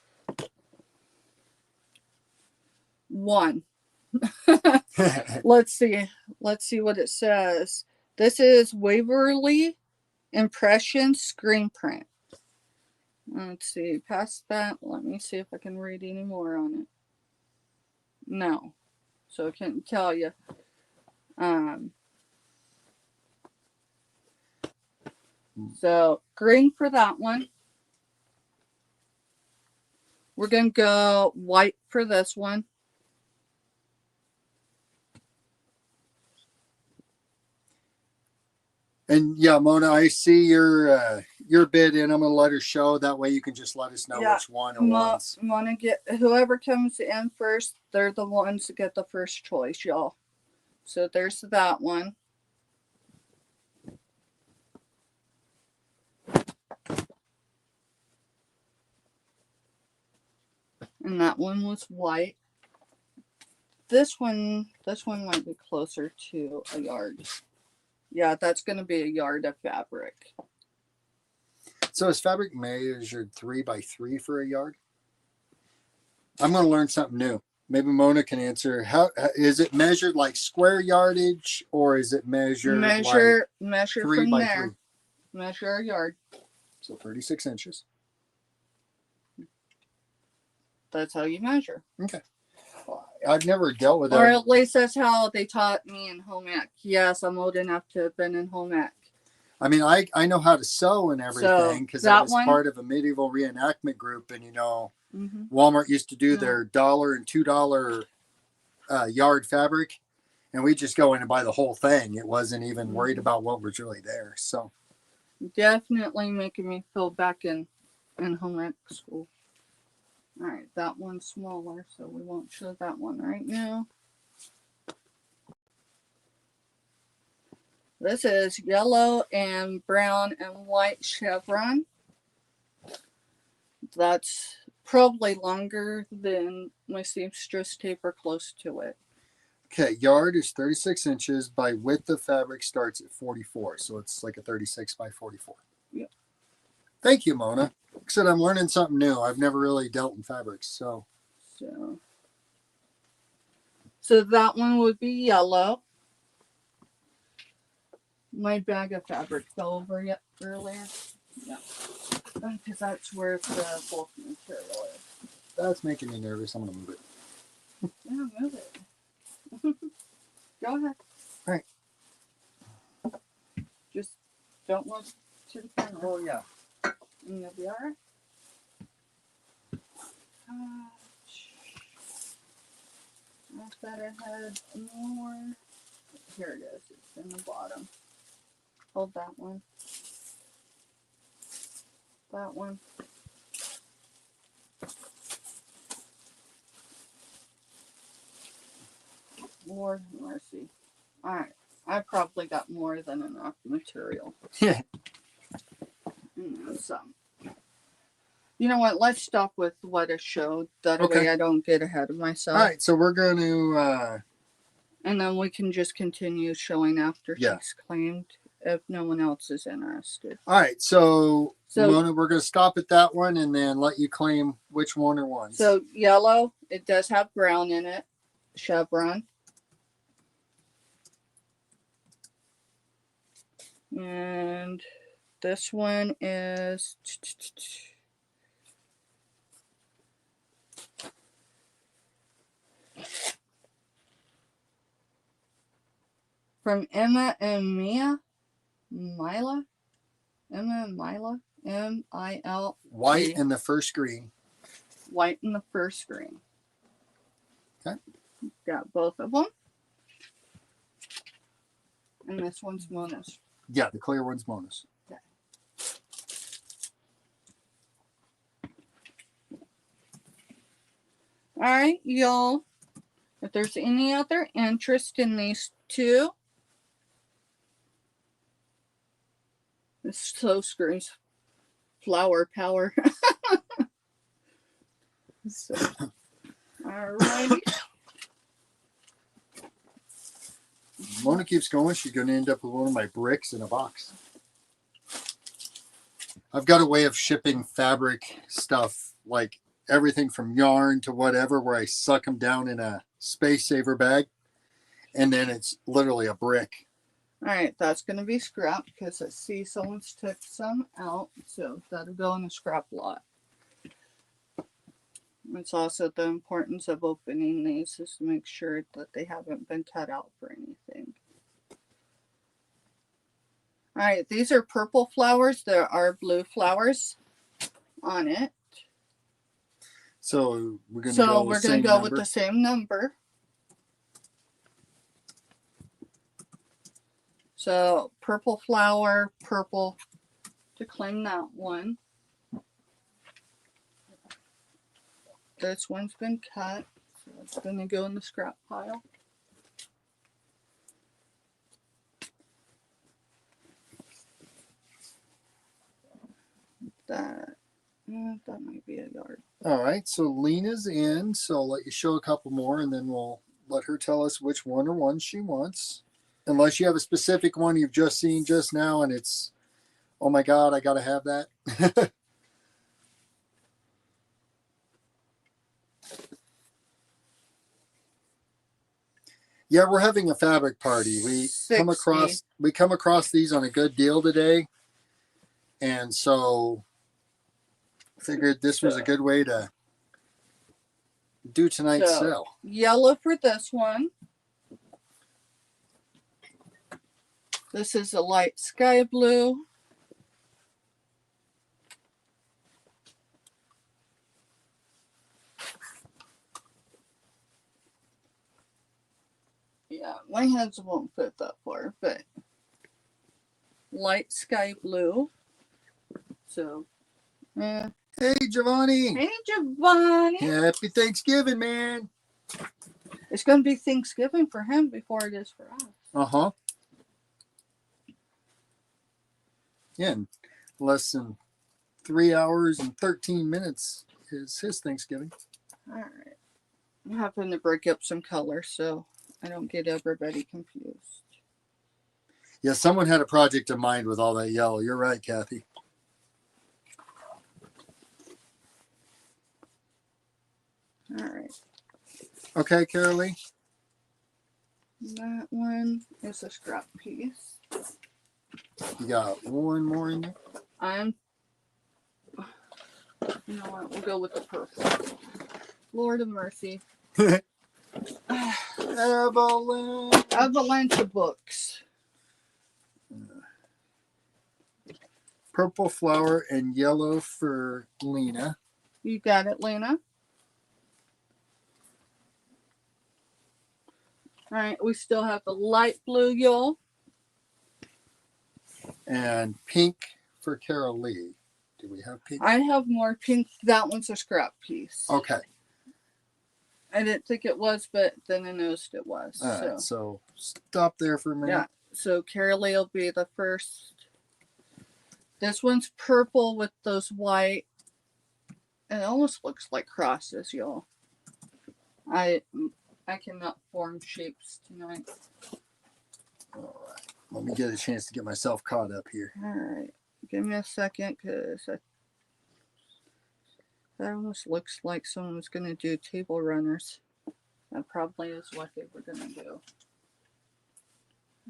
1. Let's see. Let's see what it says. This is Waverly Impression Screen Print. Let's see. Past that, let me see if I can read any more on it. No. So I can't tell you. So green for that one. We're going to go white for this one. And yeah, Mona, I see your bid in. I'm going to let her show. That way you can just let us know which one or ones. Want to get whoever comes in first, they're the ones that get the first choice, y'all. So there's that one. And that one was white. This one might be closer to a yard. Yeah, that's going to be a yard of fabric. So is fabric measured 3 by 3 for a yard? I'm going to learn something new. Maybe Mona can answer. How is it measured, like square yardage, or is it measured Measure like 3 from by there. 3? Measure a yard. So 36 inches. That's how you measure. Okay. I've never dealt with Or that. at least that's how they taught me in home ec. Yes, I'm old enough to have been in home ec. I mean, I know how to sew and everything because I was part of a medieval reenactment group, and Walmart used to do their $1 and $2 yard fabric, and we just go in and buy the whole thing. It wasn't even worried about what was really there. So definitely making me feel back in home ec school. All right, that one's smaller, so we won't show that one right now. This is yellow and brown and white chevron. That's probably longer than my seamstress tape or close to it. okay, yard is 36 inches by width of fabric starts at 44, so it's like a 36 by 44. Yep. Thank you, Mona. Like I said, I'm learning something new. I've never really dealt in fabrics, so that one would be yellow. My bag of fabric fell over earlier. Yeah, because that's where the bulk material is. That's making me nervous. I'm gonna move it. Yeah, move it. Go ahead. All right. Just don't look to the camera. Oh yeah. And you'll be all right. I thought I had more. Here it is. It's in the bottom. Hold that one. That one. Lord mercy. All right. I probably got more than enough material. Yeah. And some. You know what? Let's stop with what I showed. That Okay. way I don't get ahead of myself. All right. So we're going to. And then we can just continue showing after Yeah. she's claimed if no one else is interested. All right. So Mona, we're going to stop at that one and then let you claim which one or ones. So yellow, it does have brown in it. Chevron. And this one is from Emma and Mila. Emma and Mila. M-I-L. White in the first green. White in the first green. Okay. Got both of them. And this one's Mona's. Yeah, the clear one's Mona's. Okay. All right, y'all. If there's any other interest in these two, this so screams flower power. So, all righty. Mona keeps going. She's going to end up with one of my bricks in a box. I've got a way of shipping fabric stuff, like everything from yarn to whatever, where I suck them down in a space saver bag, and then it's literally a brick. All right, that's going to be scrap because I see someone's took some out, so that'll go in the scrap lot. It's also the importance of opening these is to make sure that they haven't been cut out for anything. All right, these are purple flowers. There are blue flowers on it. So we're going to go with the same number. So purple flower, purple to claim that one. This one's been cut, so it's going to go in the scrap pile. that. That might be a yard. All right, so Lena's in, so I'll let you show a couple more, and then we'll let her tell us which one or ones she wants. Unless you have a specific one you've just seen just now, and it's, oh my God, I got to have that. Yeah, we're having a fabric party. We 60. come across these on a good deal today, and so figured this was a good way to do tonight's sale. Yellow for this one. This is a light sky blue. Yeah, my hands won't fit that far, but light sky blue. So, Hey, Giovanni. Hey, Giovanni. Happy Thanksgiving, man. It's going to be Thanksgiving for him before it is for us. Uh-huh. Yeah, in less than 3 hours and 13 minutes is his Thanksgiving. All right. I'm having to break up some colors so I don't get everybody confused. Yeah, someone had a project in mind with all that yellow. You're right, Kathy. All right. Okay, Carolee. That one is a scrap piece. You got one more in there? You know what? We'll go with the purple. Lord of mercy. Avalanche of books. Purple flower and yellow for Lena. You got it, Lena. All right, we still have the light blue, y'all. And pink for Carol Lee. Do we have pink? I have more pink. That one's a scrap piece. Okay. I didn't think it was, but then I noticed it was. All right, so stop there for a minute. Yeah, so Carol Lee will be the first. This one's purple with those white. It almost looks like crosses, y'all. I cannot form shapes tonight. All right. Let me get a chance to get myself caught up here. All right. Give me a second because that almost looks like someone's going to do table runners. That probably is what they were going to do.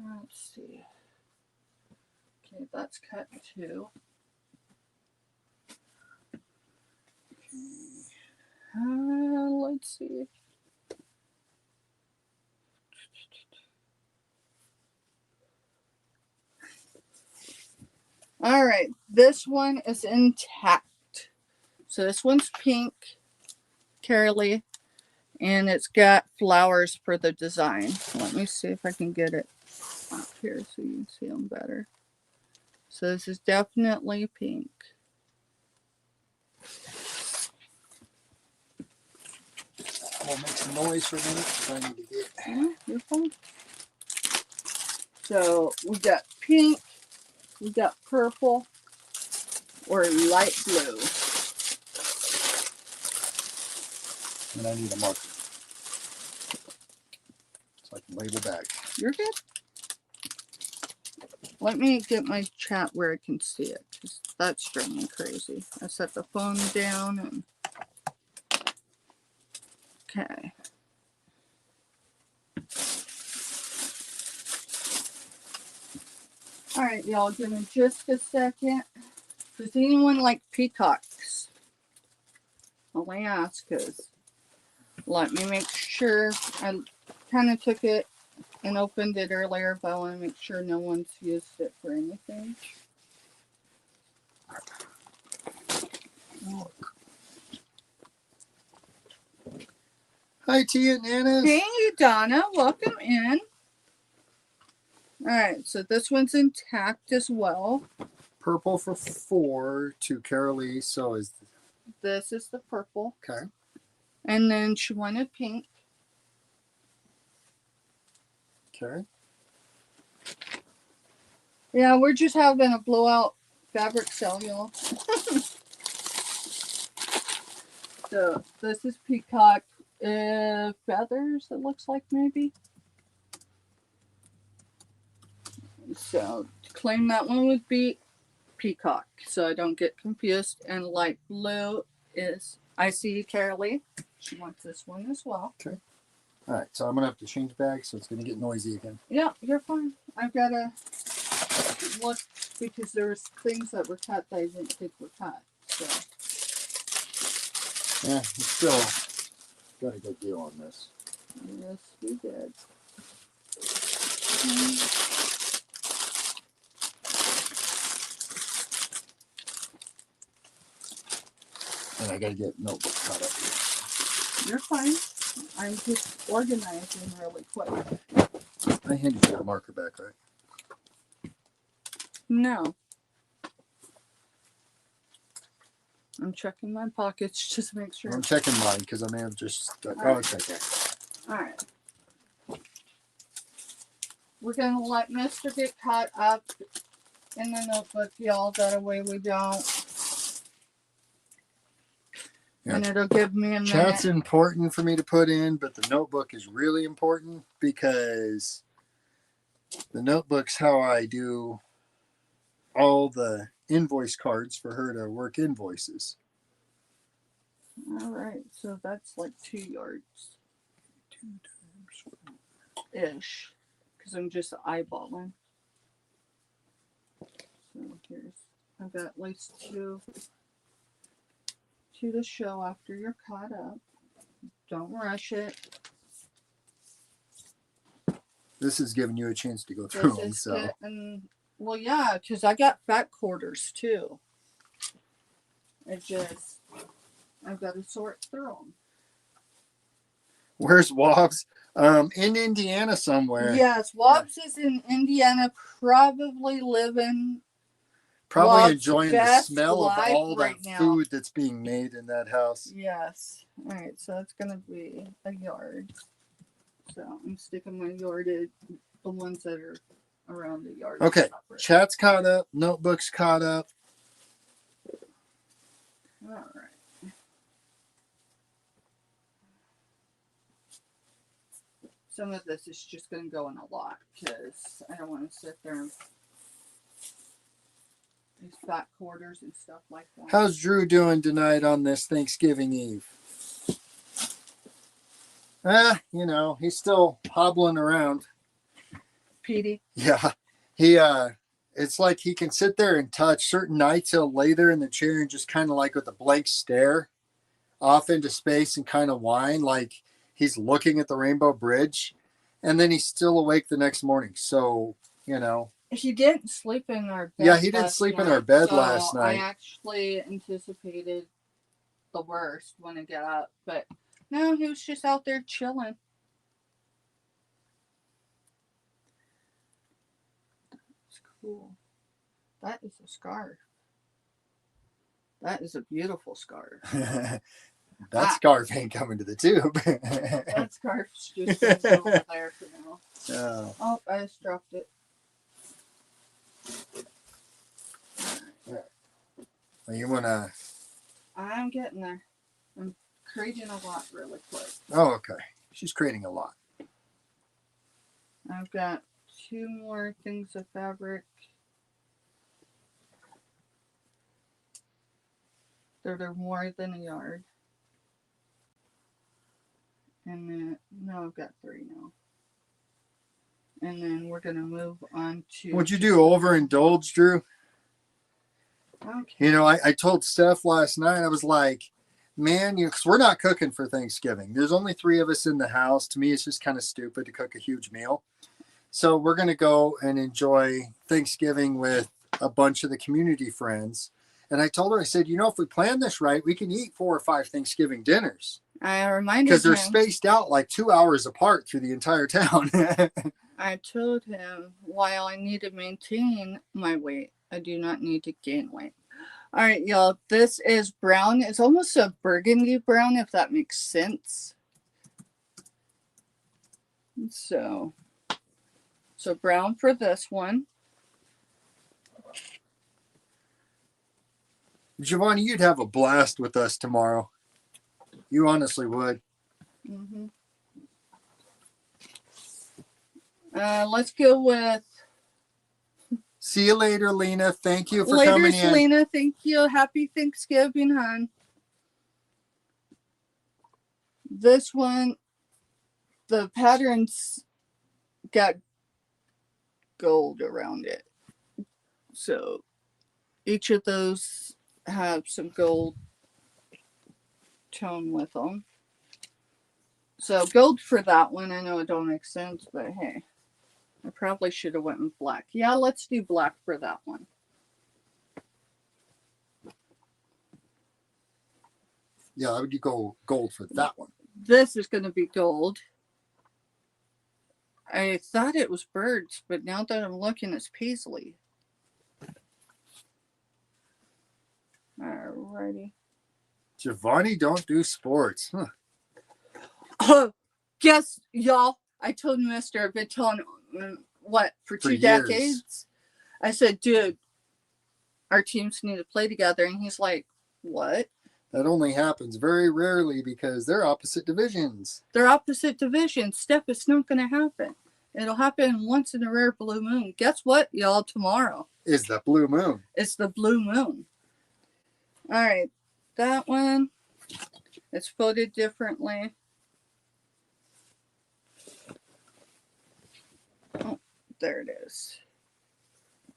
Let's see. Okay, that's cut too. Let's see. All right, this one is intact. So this one's pink, Carolee, and it's got flowers for the design. Let me see if I can get it up here so you can see them better. So this is definitely pink. I'll make some noise for a minute because I need to get. Yeah, you're fine. So we got pink, we got purple, or light blue. And I need a marker so I can label back. You're good. Let me get my chat where I can see it, because that's driving me crazy. I set the phone down and okay. All right, y'all, give me just a second. Does anyone like peacocks? I'll ask, because let me make sure. I kind of took it and opened it earlier, but I want to make sure no one's used it for anything. Hi, Tia and Anna. Hey, Donna, welcome in. All right, so this one's intact as well. Purple for 4 to Carolee. So is This is the purple. okay. And then she wanted pink. Okay. Yeah, we're just having a blowout fabric sale, y'all. So this is peacock feathers, it looks like, maybe. So to claim that one would be peacock, so I don't get confused. And light blue is I see Carolee. She wants this one as well. Okay. All right, so I'm gonna have to change bags, so it's gonna get noisy again. Yeah, you're fine. I've gotta look because there's things that were cut that I didn't think were cut. So Yeah, it's still got a good deal on this. yes, we did. And I gotta get notebook caught up here. You're fine. I'm just organizing really quick. I handed you the marker back, right? No. I'm checking my pockets just to make sure. I'm checking mine because I may have just. Oh, it's right there. All right. We're going to let Mr. get caught up in the notebook, y'all. That way we don't. Yeah. And it'll give me a minute. Chat's important for me to put in, but the notebook is really important because the notebook's how I do all the invoice cards for her to work invoices. All right. So that's like 2 yards. Ish. Because I'm just eyeballing. So here's. I've got at least two to show after you're caught up. Don't rush it. This is giving you a chance to go through them. So. Well, yeah, because I got fat quarters too. I've got to sort through them. Where's Wobbs? In Indiana somewhere. Yes, Wobbs is in Indiana, probably living. Probably Wobb's enjoying the best smell of life all right that now. food that's being made in that house. Yes. All right, so that's going to be a yard. So I'm sticking my yardage, the ones that are around the yard. Okay, chat's caught up, notebook's caught up. All right. Some of this is just going to go in a lot because I don't want to sit there and these fat quarters and stuff like that. How's Drew doing tonight on this Thanksgiving Eve? You know, he's still hobbling around. Petey? Yeah. It's like he can sit there and touch. Certain nights he'll lay there in the chair and just kind of like with a blank stare off into space and kind of whine like he's looking at the Rainbow Bridge. And then he's still awake the next morning. So, you know. He didn't sleep in our bed. Yeah, he didn't sleep in our bed last night. I actually anticipated the worst when I got up. But no, he was just out there chilling. That's cool. That is a scarf. That is a beautiful scarf. That scarf ain't coming to the tube. That scarf's just over there for now. Oh, I just dropped it. Well, you want to... I'm getting there. I'm creating a lot really quick. Oh, okay. She's creating a lot. I've got 2 more things of fabric. They're more than a yard. And then, no, I've got 3 now. And then we're going to move on to... What'd you do, overindulge, Drew? Okay. You know, I told Steph last night, I was like, man, cause we're not cooking for Thanksgiving. There's only 3 of us in the house. To me, it's just kind of stupid to cook a huge meal. So we're going to go and enjoy Thanksgiving with a bunch of the community friends. And I told her, I said, you know, if we plan this right, we can eat 4 or 5 Thanksgiving dinners. I reminded him. Because they're spaced out like 2 hours apart through the entire town. I told him, while I need to maintain my weight, I do not need to gain weight. All right, y'all. This is brown. It's almost a burgundy brown, if that makes sense. So brown for this one. Giovanni, you'd have a blast with us tomorrow. You honestly would. Mm-hmm. Let's go with. See you later, Lena. Thank you for Later, coming in. Selena. Thank you. Happy Thanksgiving, hon. This one, the patterns got gold around it. So each of those have some gold tone with them. So gold for that one. I know it don't make sense, but hey, I probably should have went with black. Yeah, let's do black for that one. Yeah, I would go gold for that one. This is going to be gold. I thought it was birds, but now that I'm looking, it's paisley. Alrighty. Giovanni don't do sports. Huh. Oh, guess, y'all, I told Mister, I've been telling him, for 2 decades? I said, dude, our teams need to play together. And he's like, what? That only happens very rarely because they're opposite divisions. They're opposite divisions. Steph, it's not going to happen. It'll happen once in a rare blue moon. Guess what, y'all, tomorrow? Is the blue moon. It's the blue moon. All right. That one, it's folded differently. Oh, there it is.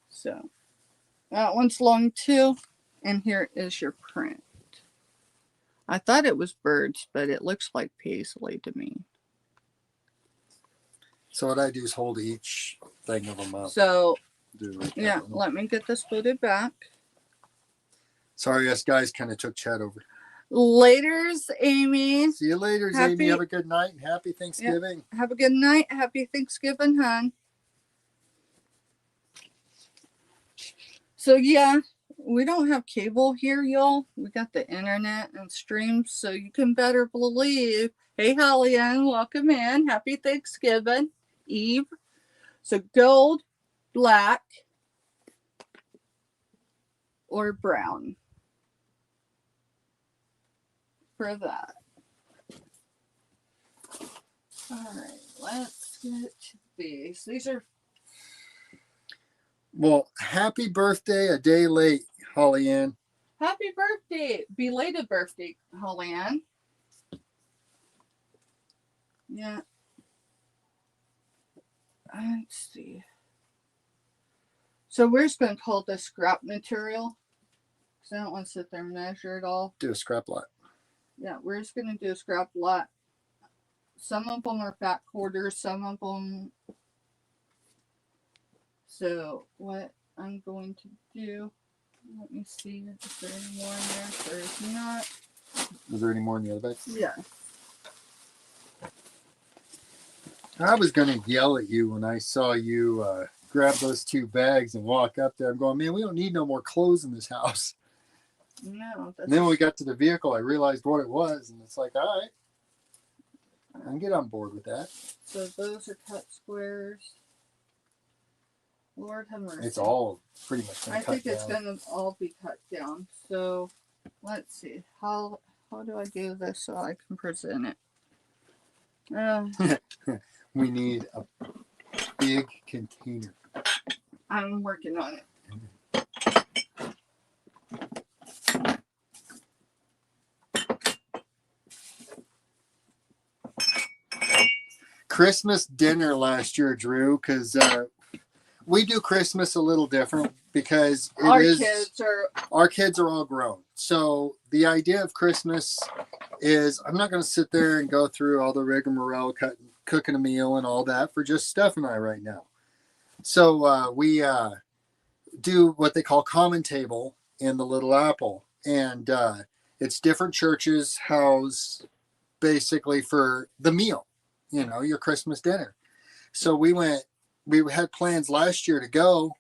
So that one's long too. And here is your print. I thought it was birds, but it looks like paisley to me. So what I do is hold each thing of them up. So, Like yeah, let me get this folded back. Sorry, us guys kind of took Chad over. Laters, Amy. See you later, Amy. Have a good night and happy Thanksgiving. Yeah, have a good night. Happy Thanksgiving, hon. So, yeah, we don't have cable here, y'all. We got the internet and streams, so you can better believe. Hey, Holly Ann, welcome in. Happy Thanksgiving Eve. So, gold, black, or brown for that. All right, let's get to these. These are. Well, happy birthday a day late, Holly Ann. Happy birthday. Belated birthday, Holly Ann. Yeah. Let's see. So we're just going to call this scrap material. Because I don't want to sit there and measure it all. Do a scrap lot. Yeah, we're just going to do a scrap lot. Some of them are fat quarters. Some of them... So what I'm going to do... Let me see. Is there any more in there? There is not. Is there any more in the other bag? Yeah. I was going to yell at you when I saw you grab those 2 bags and walk up there. I'm going, man, we don't need no more clothes in this house. No. And then when we got to the vehicle, I realized what it was. And it's like, all right. I can get on board with that. So those are cut squares. Lord have mercy. It's all pretty much I think it's going to all be cut down. So let's see. How do I do this so I can present it? We need a big container. I'm working on it. Christmas dinner last year, Drew, because we do Christmas a little different because our kids are all grown. So the idea of Christmas is I'm not going to sit there and go through all the rigmarole, cooking a meal and all that for just Steph and I right now. So we do what they call common table in the Little Apple. And it's different churches house basically for the meal, your Christmas dinner. So we had plans last year to go.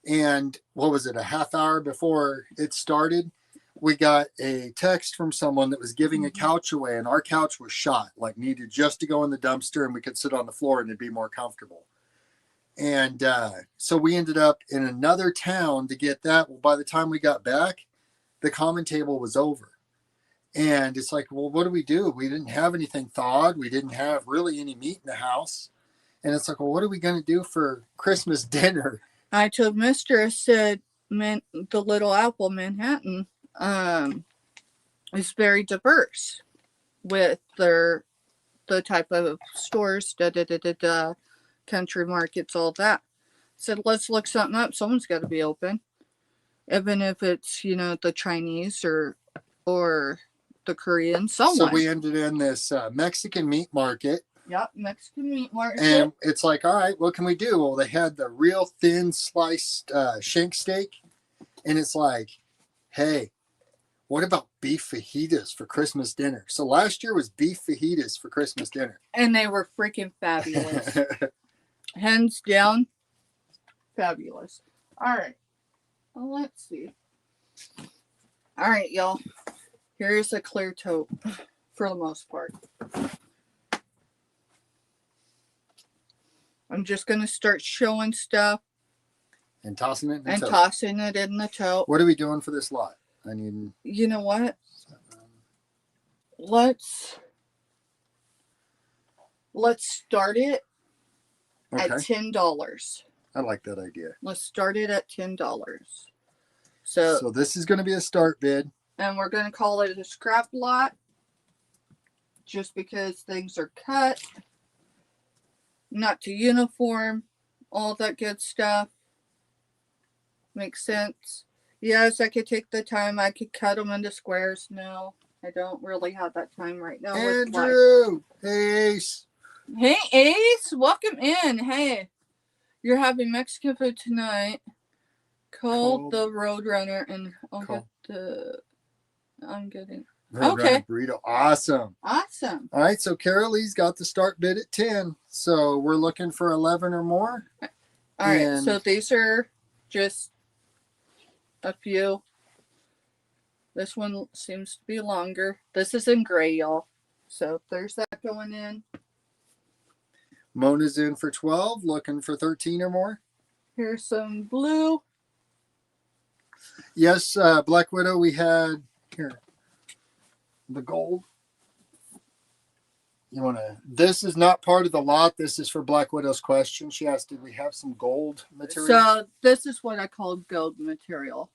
And what was it? A half hour before it started, we got a text from someone that was giving a couch away, and our couch was shot, like needed just to go in the dumpster and we could sit on the floor and it'd be more comfortable. And so we ended up in another town to get that. Well, by the time we got back, the common table was over. And it's like, well, what do? We didn't have anything thawed. We didn't have really any meat in the house. And it's like, well, what are we going to do for Christmas dinner? I told Mister, I said, man, the Little Apple, Manhattan, is very diverse with the type of stores, country markets, all that. Said, let's look something up. Someone's got to be open, even if it's the Chinese or the Korean. Someone. So we ended in this Mexican meat market. Yep, Mexican meat market. And it's like, all right, what can we do? Well, they had the real thin sliced shank steak. And it's like, hey, what about beef fajitas for Christmas dinner? So last year was beef fajitas for Christmas dinner. And they were freaking fabulous. Hands down, fabulous. All right. Well, let's see. All right, y'all. Here's a clear tote for the most part. I'm just going to start showing stuff. And tossing it in the tote. Tossing it in the tote. What are we doing for this lot? I need... You know what? Let's start it at $10. I like that idea. Let's start it at $10. So this is going to be a start bid. And we're going to call it a scrap lot just because things are cut, not to uniform, all that good stuff. Makes sense. Yes, I could take the time. I could cut them into squares. No, I don't really have that time right now. Andrew! Hey, Ace. Hey, Ace. Welcome in. Hey, you're having Mexican food tonight. Called the Roadrunner and I'll get the... I'm getting... Okay. Burrito. Awesome. Awesome. All right, so Carol Lee's got the start bid at 10. So we're looking for 11 or more. All right, so these are just a few. This one seems to be longer. This is in gray, y'all. So there's that going in. Mona's in for 12, looking for 13 or more. Here's some blue. Yes, Black Widow, we had here the gold. You want to... This is not part of the lot. This is for Black Widow's question. She asked, did we have some gold material? So this is what I call gold material.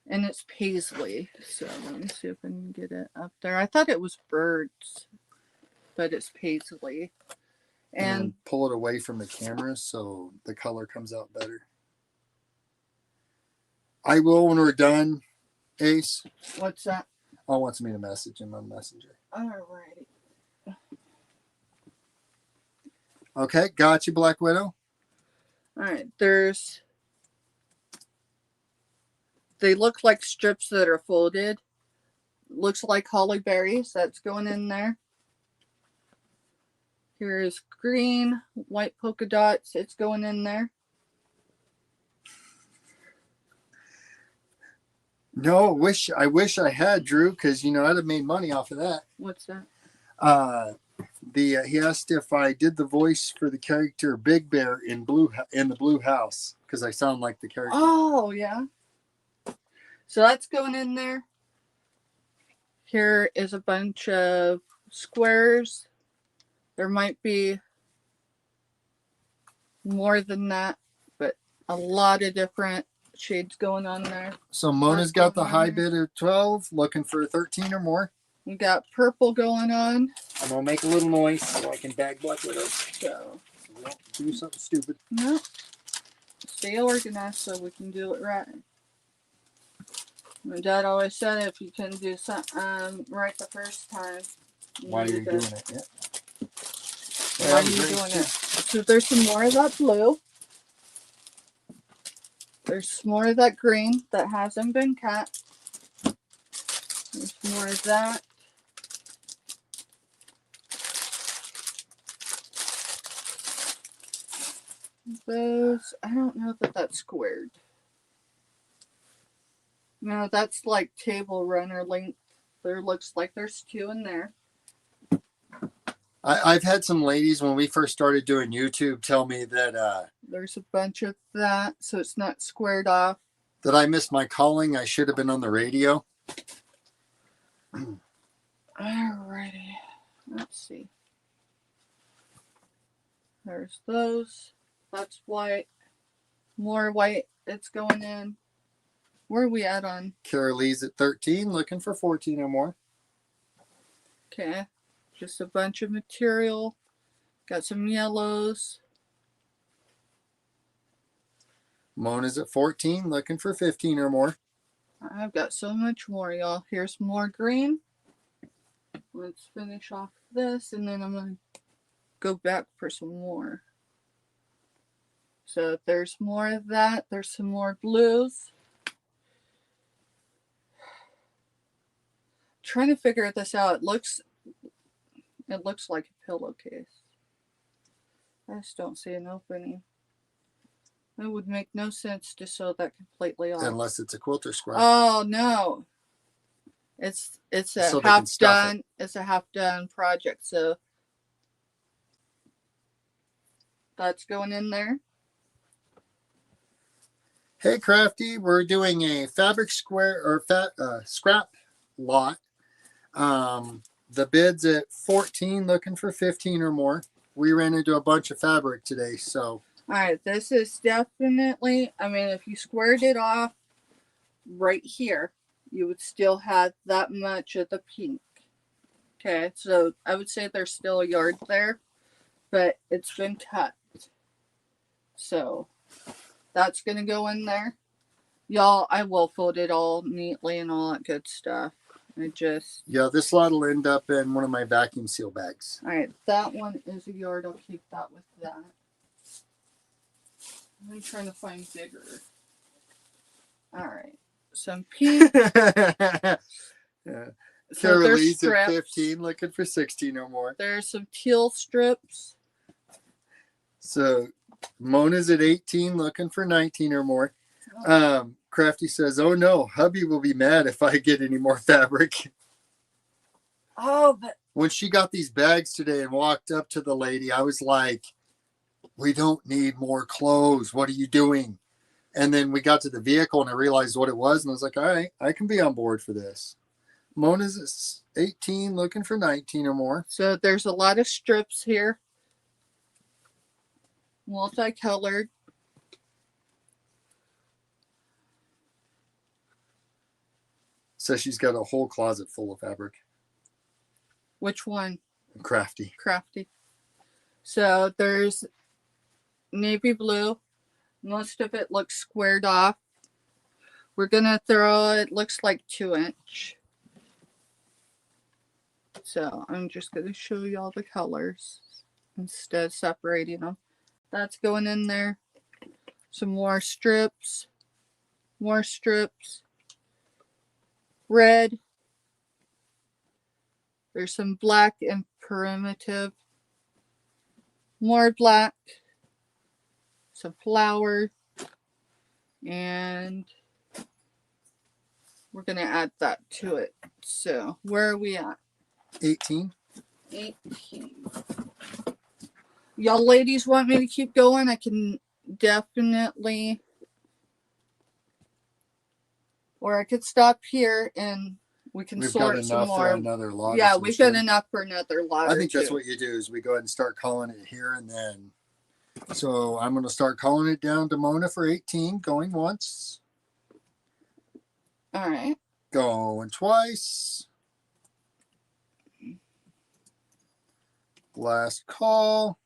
And it's paisley. So let me see if I can get it up there. I thought it was birds, but it's paisley. And pull it away from the camera so the color comes out better. I will when we're done, Ace. What's that? Oh, wants me to message him on Messenger. Alrighty. Okay, got you, Black Widow. Alright, they look like strips that are folded. Looks like holly berries. That's going in there. Here's green, white polka dots. It's going in there. No, I wish I had, Drew, because I'd have made money off of that. What's that? He asked if I did the voice for the character Big Bear in the Blue House because I sound like the character. Oh yeah. So that's going in there. Here is a bunch of squares. There might be more than that, but a lot of different shades going on there. So Mona's got the high bid of 12, looking for 13 or more. We got purple going on. I'm gonna make a little noise so I can bag Black Widow. So don't do something stupid. No. Stay organized so we can do it right. My dad always said if you can do something right the first time. Why are you doing it? Yeah. Why are you doing it? So there's some more of that blue. There's more of that green that hasn't been cut. There's more of that. Those, I don't know that that's squared. No, that's like table runner length. There looks like there's two in there. I've had some ladies when we first started doing YouTube tell me that there's a bunch of that, so it's not squared off. Did I miss my calling? I should have been on the radio. Alrighty. Let's see. There's those. That's white. More white. It's going in. Where are we at on? Carolee's at 13, looking for 14 or more. Okay. Just a bunch of material. Got some yellows. Mona's at 14, looking for 15 or more. I've got so much more, y'all. Here's more green. Let's finish off this, and then I'm going to go back for some more. So there's more of that. There's some more blues. Trying to figure this out. It looks like a pillowcase. I just don't see an opening. It would make no sense to sew that completely off. Unless it's a quilter square. Oh no. It's a So half done. It's a half done project. So that's going in there. Hey Crafty, we're doing a fabric square or scrap lot. The bid's at 14, looking for 15 or more. We ran into a bunch of fabric today, so. All right, this is definitely, I mean, if you squared it off right here, you would still have that much of the pink. Okay, so I would say there's still a yard there, but it's been cut. So that's going to go in there. Y'all, I will fold it all neatly and all that good stuff. Yeah, this lot will end up in one of my vacuum seal bags. All right, that one is a yard. I'll keep that with that. I'm trying to find bigger. All right, some pink. Yeah. So there's Carolee's at strips. 15, looking for 16 or more. There's some teal strips. So Mona's at 18, looking for 19 or more. Crafty says, oh no, hubby will be mad if I get any more fabric. Oh, but when she got these bags today and walked up to the lady, I was like, we don't need more clothes. What are you doing? And then we got to the vehicle and I realized what it was. And I was like, all right, I can be on board for this. Mona's at 18, looking for 19 or more. So there's a lot of strips here. Multicolored. So she's got a whole closet full of fabric. Which one? Crafty. Crafty. So there's navy blue. Most of it looks squared off. We're going to throw, it looks like 2-inch. So I'm just going to show you all the colors instead of separating them. That's going in there. Some more strips. More strips. Red. There's some black and primitive. More black. Some flower. And we're going to add that to it. So where are we at? 18. 18. Y'all ladies want me to keep going? I can definitely. Or I could stop here and we can sort some more. For another lot. Yeah, we've got enough for another lot. I think that's what you do is we go ahead and start calling it here and then. So I'm going to start calling it down to Mona for 18, going once. All right. Going twice. Last call.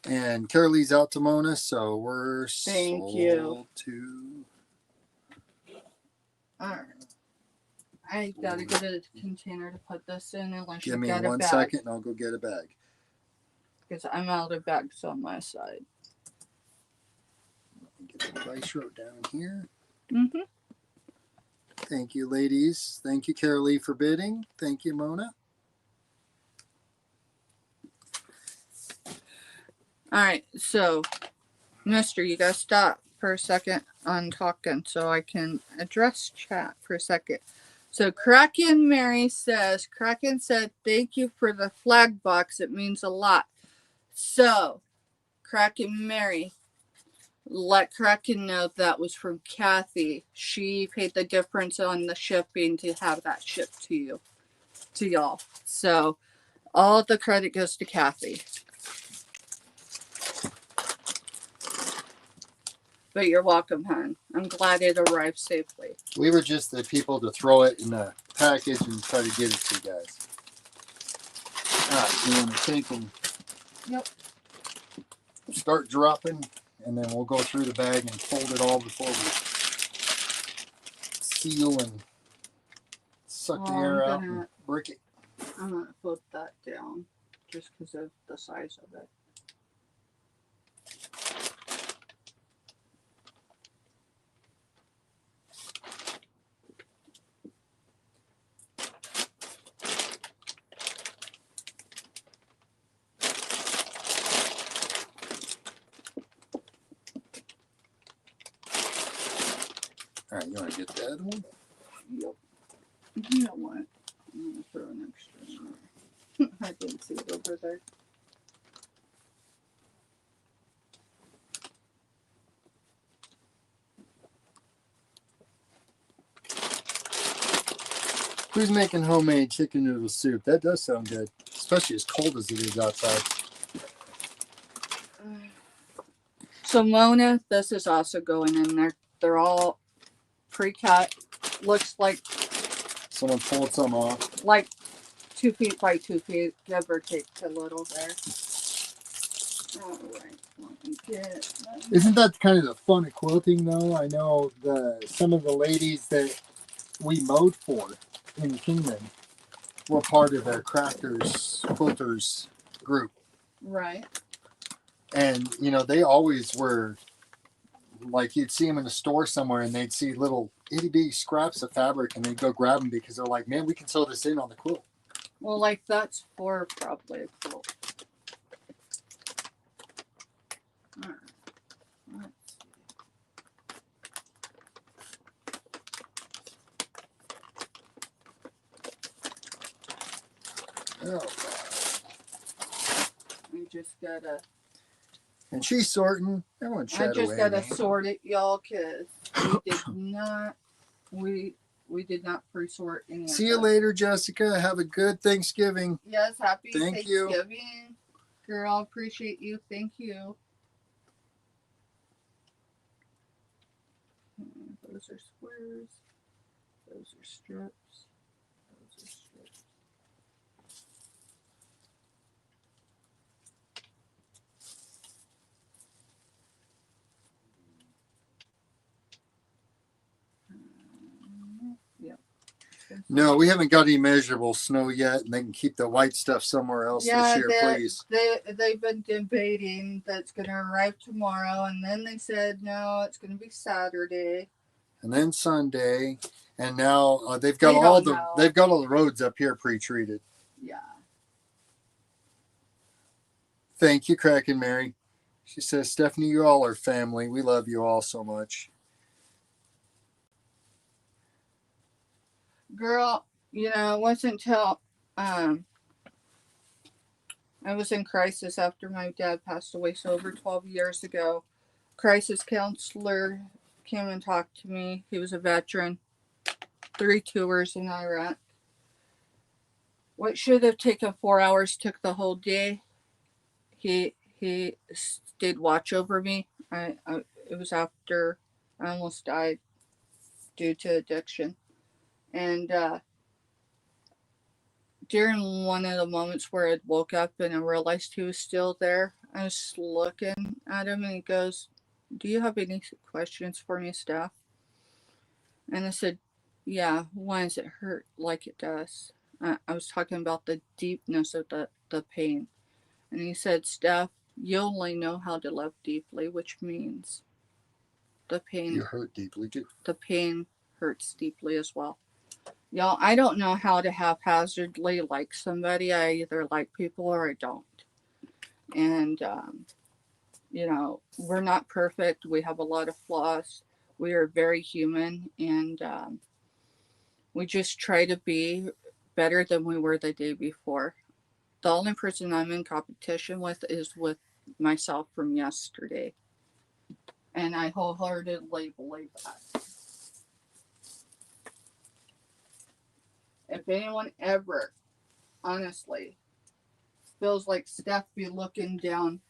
And Carolee's out to Mona, so we're Thank you. To. All right. I gotta get a container to put this in unless Give you me got a bag. 1 second and I'll go get a bag. Because I'm out of bags on my side. Get the price wrote down here. Mm-hmm. Thank you, ladies. Thank you, Carolee, for bidding. Thank you, Mona. All right, so, mister, you gotta stop for a second on talking so I can address chat for a second. So, Kraken Mary says, Kraken said, thank you for the flag box. It means a lot. So, Kraken Mary, let Kraken know that was from Kathy. She paid the difference on the shipping to have that shipped to you, to y'all. So all the credit goes to Kathy. But you're welcome, hon. I'm glad it arrived safely. We were just the people to throw it in a package and try to get it to you guys. All right, you want to take and Yep. start dropping, and then we'll go through the bag and fold it all before we seal and suck the air out and brick it. I'm going to put that down just because of the size of it. All right, you want to get that one? Yep. You know what? I'm going to throw an extra in there. I didn't see it over there. Who's making homemade chicken noodle soup? That does sound good, especially as cold as it is outside. So Mona, this is also going in there. They're all pre-cut. Looks like Someone pulled some off. like 2 feet by 2 feet, give or take a little there. All right, let me get. Isn't that kind of the fun of quilting, though? I know some of the ladies that we mowed for in Kingman were part of their crafters, quilters group. Right. And, you know, they always were, like, you'd see them in a store somewhere and they'd see little itty bitty scraps of fabric and they'd go grab them because they're like, man, we can sew this in on the quilt. Well, like that's for probably a quilt. All right. Let's see. Oh, We just gotta. and she's sorting. Everyone's I just gotta man. sort it, y'all, cause we did not pre-sort any. See you later, Jessica. Have a good Thanksgiving. Yes, happy Thank you. Thanksgiving, girl. Appreciate you. Thank you. Those are squares. Those are strips. Those are strips. Yep. No, we haven't got any measurable snow yet, and they can keep the white stuff somewhere else this year, please. They've been debating that's going to arrive tomorrow, and then they said no, it's going to be Saturday, and then Sunday, and now they've got all the roads up here pre-treated. Yeah. Thank you, Kraken Mary. She says, Stephanie, you all are family. We love you all so much. Girl, you know, it wasn't until I was in crisis after my dad passed away, so over 12 years ago. Crisis counselor came and talked to me. He was a veteran, 3 tours in Iraq. What should have taken 4 hours took the whole day. He did watch over me. It was after I almost died due to addiction. And during one of the moments where I woke up and I realized he was still there, I was looking at him and he goes, "Do you have any questions for me, Steph?" And I said, "Yeah, why does it hurt like it does?" I was talking about the deepness of the pain. And he said, "Steph, you only know how to love deeply," which means the pain. You hurt deeply too. The pain hurts deeply as well. Y'all, I don't know how to haphazardly like somebody. I either like people or I don't. And, you know, we're not perfect. We have a lot of flaws. We are very human. And we just try to be better than we were the day before. The only person I'm in competition with is with myself from yesterday. And I wholeheartedly believe that. If anyone ever, honestly, feels like Steph be looking down,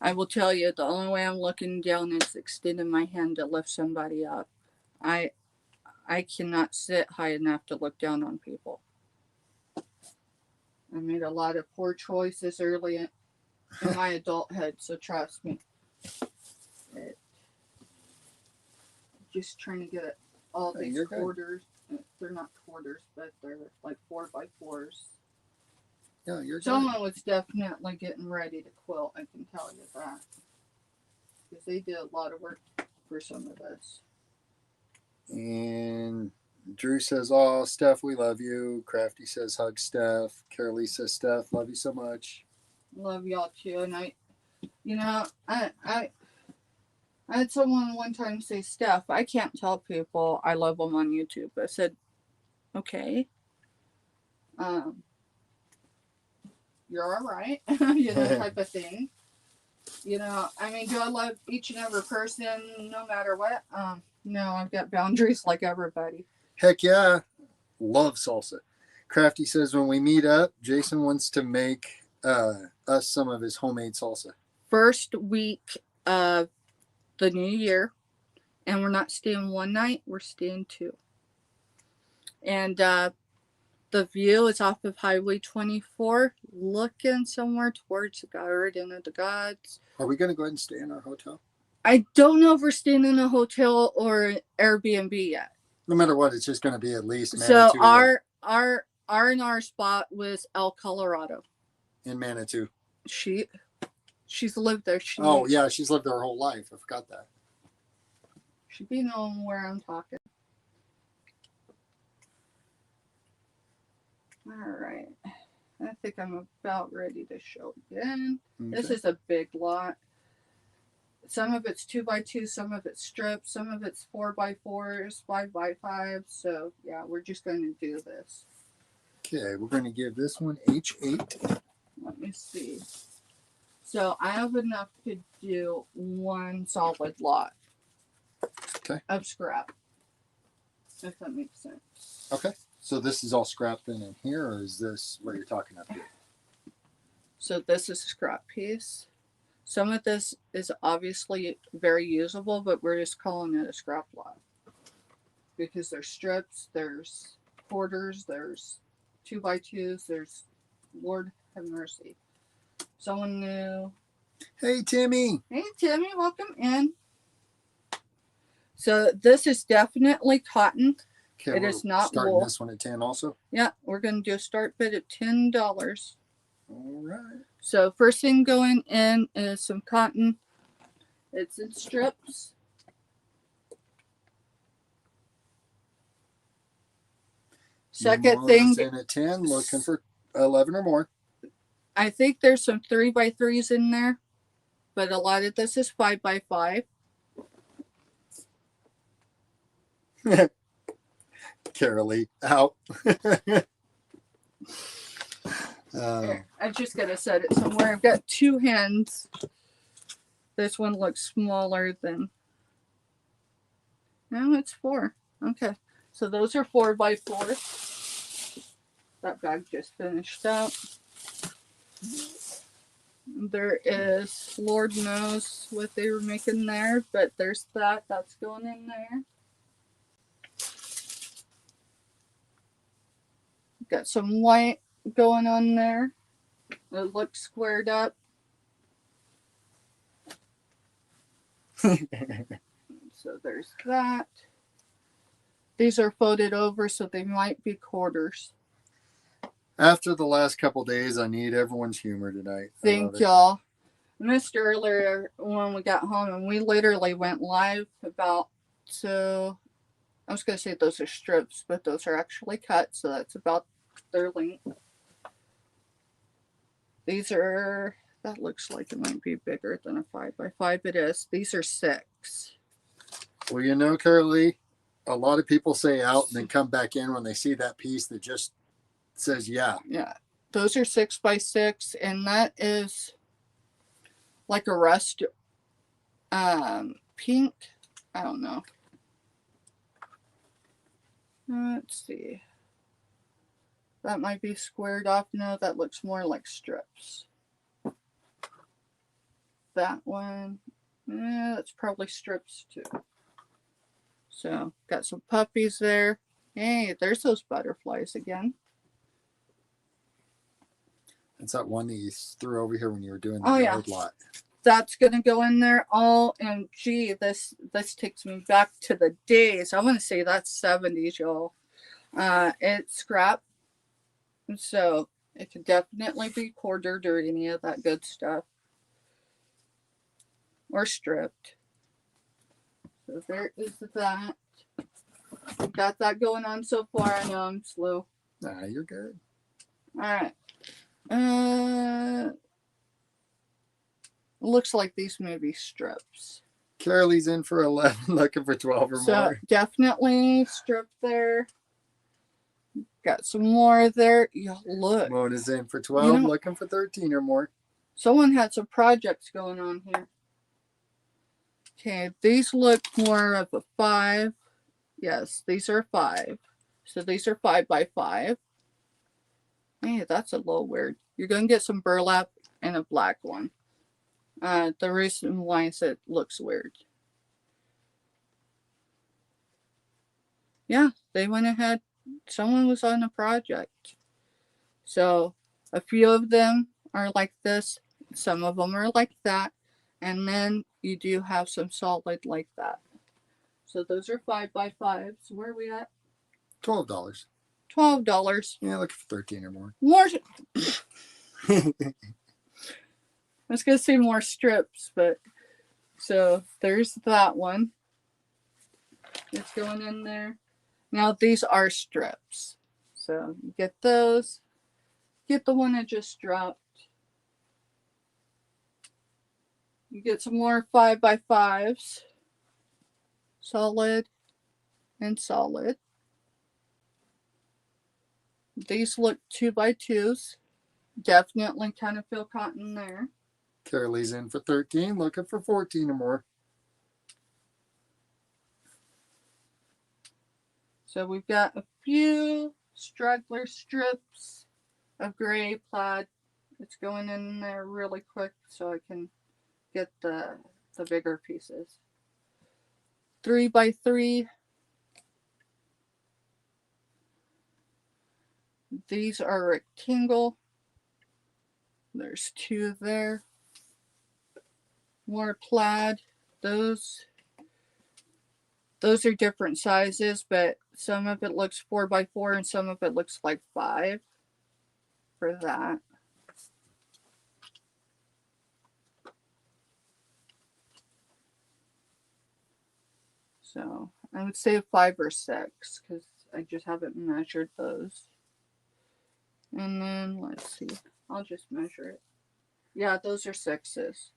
I will tell you the only way I'm looking down is extending my hand to lift somebody up. I cannot sit high enough to look down on people. I made a lot of poor choices early in my adulthood, so trust me. Just trying to get all these quarters. They're not quarters, but they're like 4x4s. Yeah, you're good. Someone was definitely getting ready to quilt, I can tell you that. Because they did a lot of work for some of this. And Drew says, "Oh, Steph, we love you." Crafty says, "Hug Steph." Carolee says, "Steph, love you so much." Love y'all too. And I had someone one time say, Steph, I can't tell people I love them on YouTube. I said, okay. You're all right. Type of thing. Do I love each and every person no matter what? No, I've got boundaries like everybody. Heck yeah. Love salsa. Crafty says, when we meet up, Jason wants to make us some of his homemade salsa. First week of the new year, and we're not staying one night, we're staying 2. And the view is off of Highway 24, looking somewhere towards the Garden of the Gods. Are we going to go ahead and stay in our hotel? I don't know if we're staying in a hotel or Airbnb yet. No matter what, it's just going to be at least Manitou. So our R&R spot was El Colorado. In Manitou. She's lived there. She's lived there her whole life. I forgot that. Should be knowing where I'm talking. All right. I think I'm about ready to show again. Okay. This is a big lot. Some of it's 2x2, some of it's strips, some of it's 4x4s, 5x5s. So yeah, we're just going to do this. Okay, we're going to give this one H8. Let me see. So I have enough to do one solid lot. Okay. Of scrap. If that makes sense. Okay. So this is all scrap then in here, or is this what you're talking up here? So this is a scrap piece. Some of this is obviously very usable, but we're just calling it a scrap lot. Because there's strips, there's quarters, there's 2x2s, there's, Lord have mercy. Someone new. Hey, Timmy. Hey, Timmy, welcome in. So this is definitely cotton. Okay, it is not starting wool. This one at 10 also? Yeah, we're going to do a start bid at $10. All right. So first thing going in is some cotton. It's in strips. Second thing. In at 10, looking for 11 or more. I think there's some 3x3s in there, but a lot of this is 5x5. Carolee, out. I just gotta set it somewhere. I've got 2 hands. This one looks smaller than. No, it's 4. Okay, so those are 4x4. That bag just finished up. There is, Lord knows what they were making there, but there's that's going in there. Got some white going on there. It looks squared up. So there's that. These are folded over, so they might be quarters. After the last couple days, I need everyone's humor tonight. Thank y'all. I missed earlier when we got home, and we literally went live about, so I was going to say those are strips, but those are actually cut, so that's about their length. These are, that looks like it might be bigger than a 5x5. It is. These are 6. Well, Carolee, a lot of people say out and then come back in when they see that piece that just says yeah. Yeah. Those are 6x6, and that is like a rust pink. I don't know. Let's see. That might be squared off. No, that looks more like strips. That one, that's probably strips too. So, got some puppies there. Hey, there's those butterflies again. It's that one that you threw over here when you were doing the Oh, yard yeah. lot. That's gonna go in there. OMG, this takes me back to the days. I want to say that's 70s, y'all. It's scrap, so it could definitely be quartered or any of that good stuff, or stripped. So there is that. We've got that going on so far. I know I'm slow. Nah, you're good. All right. Looks like these may be strips. Carolee's in for 11, looking for 12 or So more. definitely strip there. Got some more there. Yeah, look. Mona's in for 12, looking for 13 or more. Someone had some projects going on here. Okay, these look more of a 5. Yes, these are 5. So these are 5 by 5. Hey, that's a little weird. You're going to get some burlap and a black one. The reason why is it looks weird. Yeah, they went ahead. Someone was on a project. So a few of them are like this. Some of them are like that. And then you do have some solid like that. So those are 5 by 5s. Where are we at? $12. $12. Yeah, looking for 13 or more. More. I was going to say more strips, but so there's that one. It's going in there. Now these are strips. So you get those. Get the one I just dropped. You get some more 5 by 5s. Solid and solid. These look 2 by 2s. Definitely kind of feel cotton there. Carolee's in for 13, looking for 14 or more. So we've got a few straggler strips of gray plaid. It's going in there really quick so I can get the bigger pieces. 3 by 3. These are rectangle. There's 2 there. More plaid. Those are different sizes, but some of it looks 4 by 4 and some of it looks like 5 for that. So I would say 5 or 6 because I just haven't measured those. And then let's see. I'll just measure it. Yeah, those are 6s.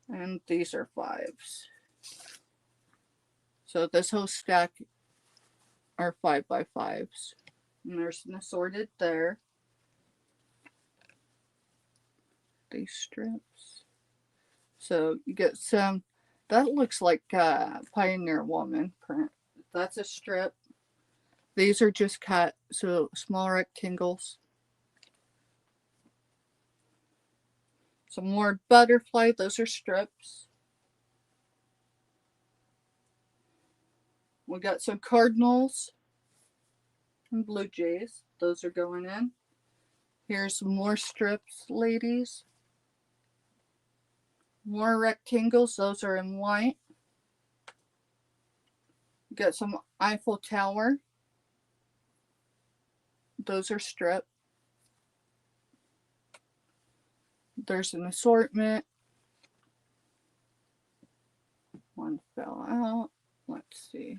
And these are 5s. So this whole stack are 5 by 5s. And there's an assorted there. These strips. So you get some, that looks like Pioneer Woman print. That's a strip. These are just cut, so small rectangles. Some more butterfly, those are strips. We got some cardinals and blue jays. Those are going in. Here's some more strips, ladies. More rectangles. Those are in white. Got some Eiffel Tower. Those are stripped. There's an assortment. One fell out. Let's see.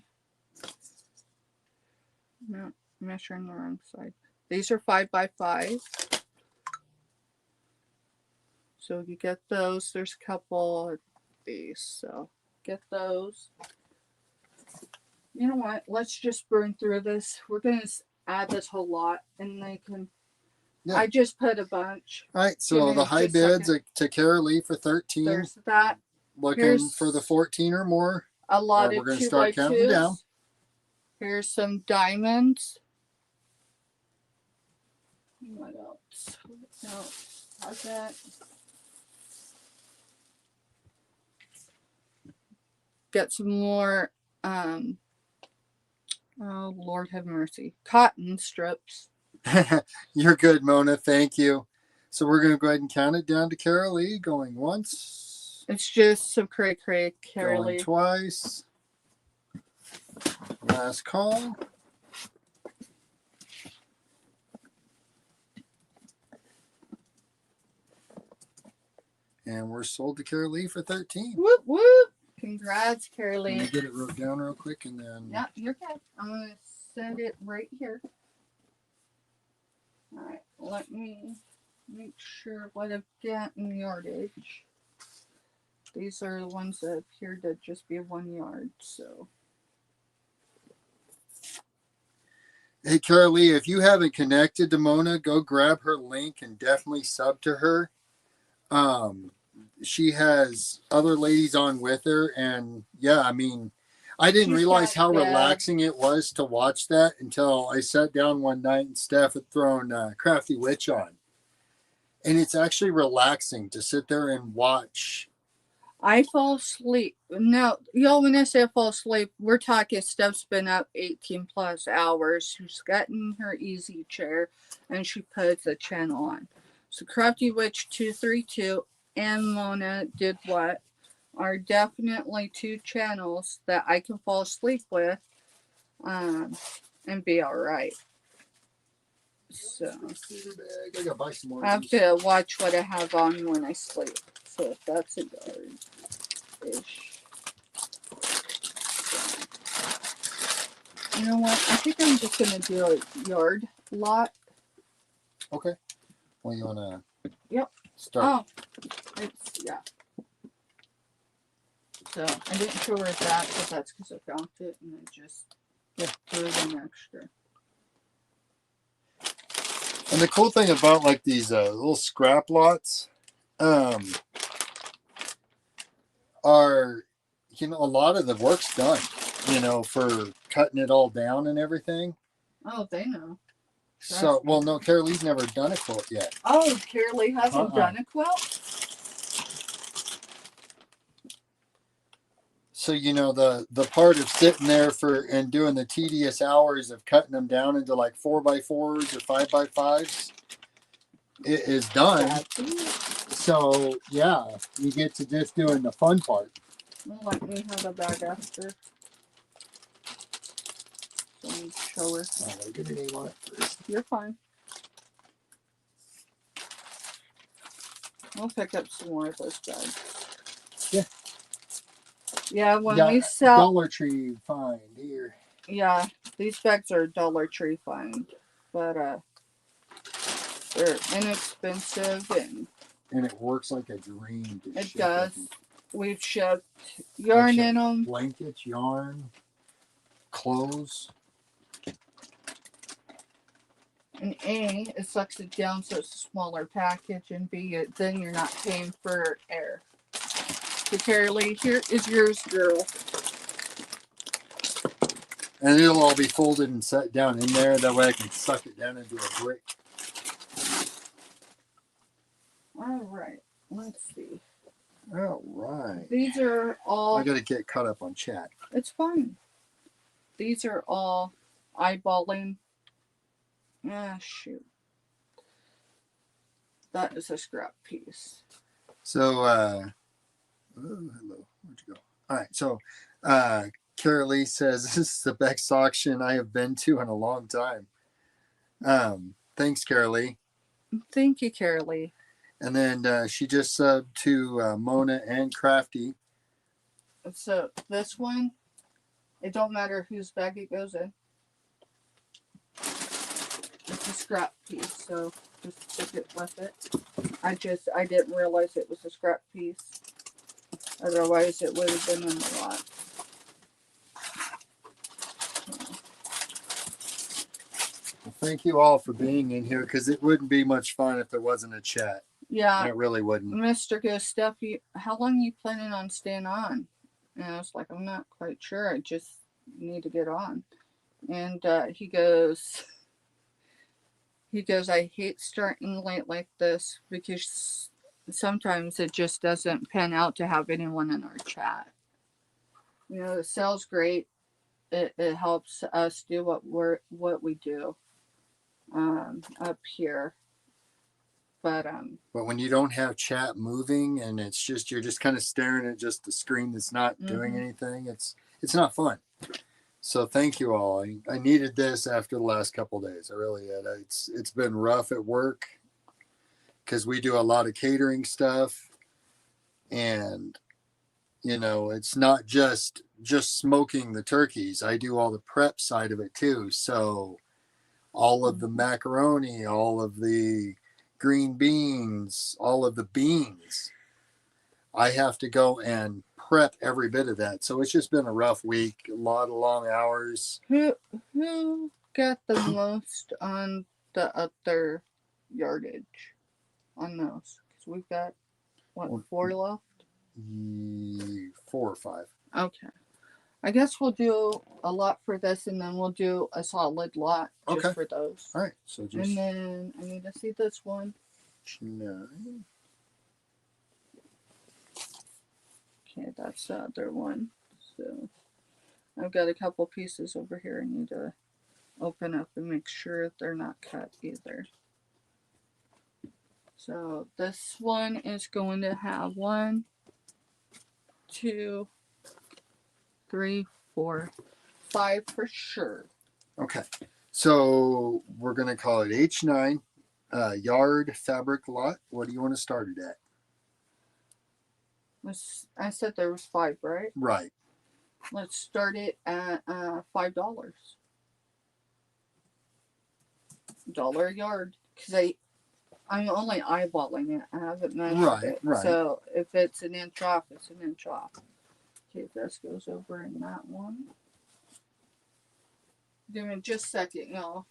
No, measuring the wrong side. These are 5 by 5. So you get those. There's a couple of these. So get those. You know what? Let's just burn through this. We're going to add this whole lot and they can. Yeah. I just put a bunch. All right. So the high bids to Carolee for 13. There's that. looking for the 14 or more. A lot we're of gonna 2 start by counting down. 2s. Here's some diamonds. What else? No, how's that? Get some more, oh Lord have mercy, cotton strips. You're good, Mona. Thank you. So we're going to go ahead and count it down to Carol Lee. Going once. It's just some cray, Carol Going Lee. twice. Last call. And we're sold to Carol Lee for 13. Whoop, whoop. Congrats, Carol Let Lee. me get it wrote down real quick and then. Yeah, you're good. I'm going to send it right here. All right, let me make sure what I've got in yardage. These are the ones that appear to just be 1 yard, so. Hey, Carol Lee, if you haven't connected to Mona, go grab her link and definitely sub to her. She has other ladies on with her, and yeah, I mean, I didn't realize how relaxing it was to watch that until I sat down one night and Steph had thrown Crafty Witch on, and it's actually relaxing to sit there and watch. I fall asleep. No, y'all, when I say I fall asleep, we're talking Steph's been up 18 plus hours. She's gotten her easy chair and she puts the channel on. So Crafty Witch 232 and Mona Did What are definitely 2 channels that I can fall asleep with and be alright. So I gotta buy some more. I have to watch what I have on when I sleep. So if that's a yard ish. You know what? I think I'm just gonna do a yard lot. Okay. Well, you wanna? Yep. Start. Oh, it's yeah. So I didn't show her that, but that's because I found it and I just threw it in extra. And the cool thing about like these little scrap lots, are, you know, a lot of the work's done, you know, for cutting it all down and everything. Oh, they know. So, well, no, Carol Lee's never done a quilt yet. Oh, Carol Lee hasn't done a quilt? So, you know, the part of sitting there for and doing the tedious hours of cutting them down into like 4x4s or 5x5s, it is done. So, yeah, you get to just doing the fun part. Well, let me have a bag after. Let me show her. Oh, get your name on it first. You're fine. We'll pick up some more of those bags. Yeah. Yeah, when we sell Dollar Tree find here. Yeah, these bags are Dollar Tree find, but they're inexpensive and it works like a dream. It does. We've shipped yarn in them. Blankets, yarn, clothes. And A, it sucks it down so it's a smaller package, and B, then you're not paying for air. So Carol Lee, here is yours, girl. And it'll all be folded and set down in there. That way I can suck it down into a brick. All right. Let's see. All right. These are all... I got to get caught up on chat. It's fine. These are all eyeballing. Ah, shoot. That is a scrap piece. So, oh, hello. Where'd you go? All right. So, Carol Lee says, this is the best auction I have been to in a long time. Thanks, Carol Lee. Thank you, Carol Lee. And then she just subbed to Mona and Crafty. So this one, it don't matter whose bag it goes in. It's a scrap piece, so just stick it with it. I didn't realize it was a scrap piece. Otherwise, it would have been in the lot. Well, thank you all for being in here, because it wouldn't be much fun if there wasn't a chat. Yeah. And it really wouldn't. Mr. goes, Steph, how long are you planning on staying on? And I was like, I'm not quite sure. I just need to get on. And he goes, I hate starting late like this because sometimes it just doesn't pan out to have anyone in our chat. You know, it sounds great. It helps us do what we do up here. But when you don't have chat moving and it's just you're just kind of staring at just the screen that's not doing anything, it's not fun. So thank you all. I needed this after the last couple of days. I really did. It's been rough at work because we do a lot of catering stuff, and you know it's not just smoking the turkeys. I do all the prep side of it too. So all of the macaroni, all of the green beans, all of the beans, I have to go and prep every bit of that. So it's just been a rough week, a lot of long hours. Who got the most on the other yardage on those? Because we've got, what, 4 left? 4 or 5. Okay. I guess we'll do a lot for this, and then we'll do a solid lot just for those. All right. So just. And then I need to see this one. 9. Okay, that's the other one. So I've got a couple pieces over here I need to open up and make sure they're not cut either. So this one is going to have 1, 2, 3, 4, 5 for sure. Okay. So we're going to call it H9 yard fabric lot. What do you want to start it at? I said there was 5, right? Right. Let's start it at $5. $1 a yard. Because I'm only eyeballing it. I haven't measured it. Right. So if it's an inch off, it's an inch off. Okay, this goes over in that one. Give me just a second, y'all.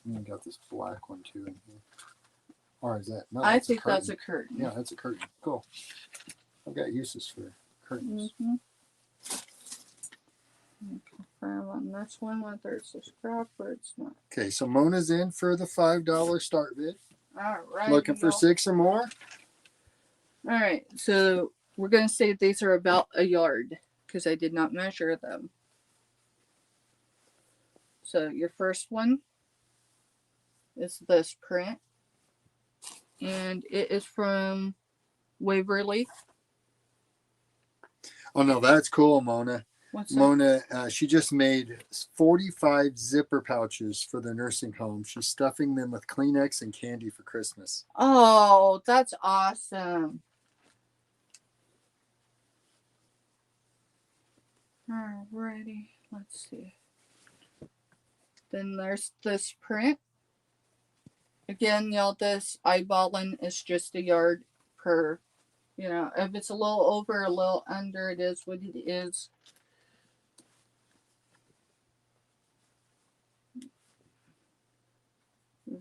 You got this black one too in here. Or is that? No, I think that's a curtain. Yeah, that's a curtain. Cool. I've got uses for curtains. Confirm on this one whether it's a scrap or it's not. Okay, so Mona's in for the $5 start bid. All right. Looking for 6 or more? All right, so we're going to say these are about a yard because I did not measure them. So your first one is this print, and it is from Waverly. Oh no, that's cool, Mona. What's that? Mona, she just made 45 zipper pouches for the nursing home. She's stuffing them with Kleenex and candy for Christmas. Oh, that's awesome. Alrighty, let's see. Then there's this print. Again, y'all, this eyeballing is just a yard per, you know, if it's a little over, a little under, it is what it is.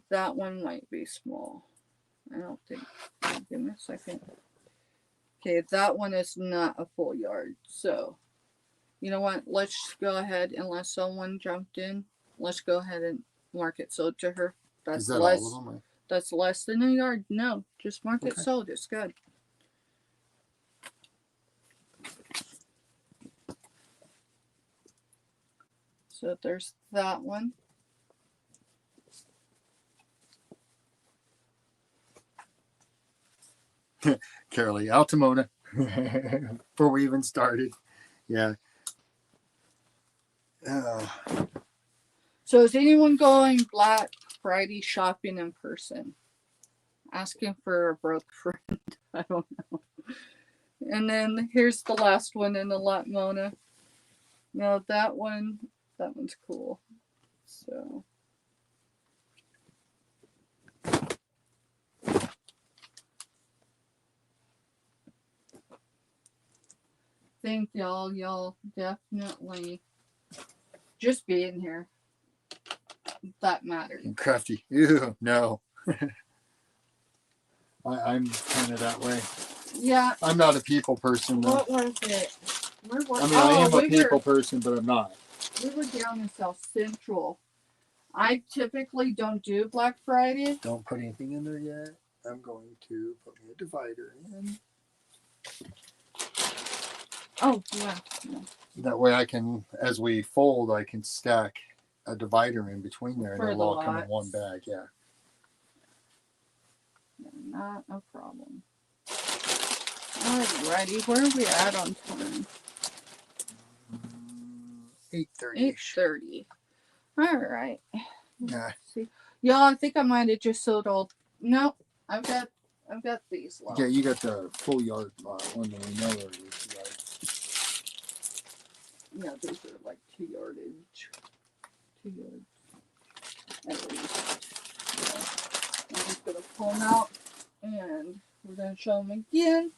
That one might be small. I don't think. Give me a second. Okay, that one is not a full yard. So, you know what? Let's go ahead, unless someone jumped in, let's go ahead and mark it sold to her. That's Is that less. all of them? That's less than a yard. No, just mark it sold. It's good. So there's that one. Carolee, out to Mona before we even started. Yeah. So is anyone going Black Friday shopping in person? Asking for a broke friend. I don't know. And then here's the last one in the lot, Mona. No, that one's cool. So. Thank y'all. Y'all definitely just being here. That matters. Crafty. Ew, no. I'm kind of that way. Yeah. I'm not a people person, though. What was it? Where was, I mean, I am a people person, but I'm not. We were down in South Central. I typically don't do Black Friday. Don't put anything in there yet. I'm going to put me a divider in. Oh, yeah. That way I can, as we fold, I can stack a divider in between there and For it'll the all come in lots. one bag. Yeah. Not a problem. Alrighty, where are we at on time? 8:30. 8:30. Alright. Yeah. See. Y'all, I think I might have just sold all. No, I've got these left. Yeah, you got the full yard one that we know already. Yeah, these are like 2 yardage. 2 yards. At least. So, I'm just gonna pull them out and we're gonna show them again.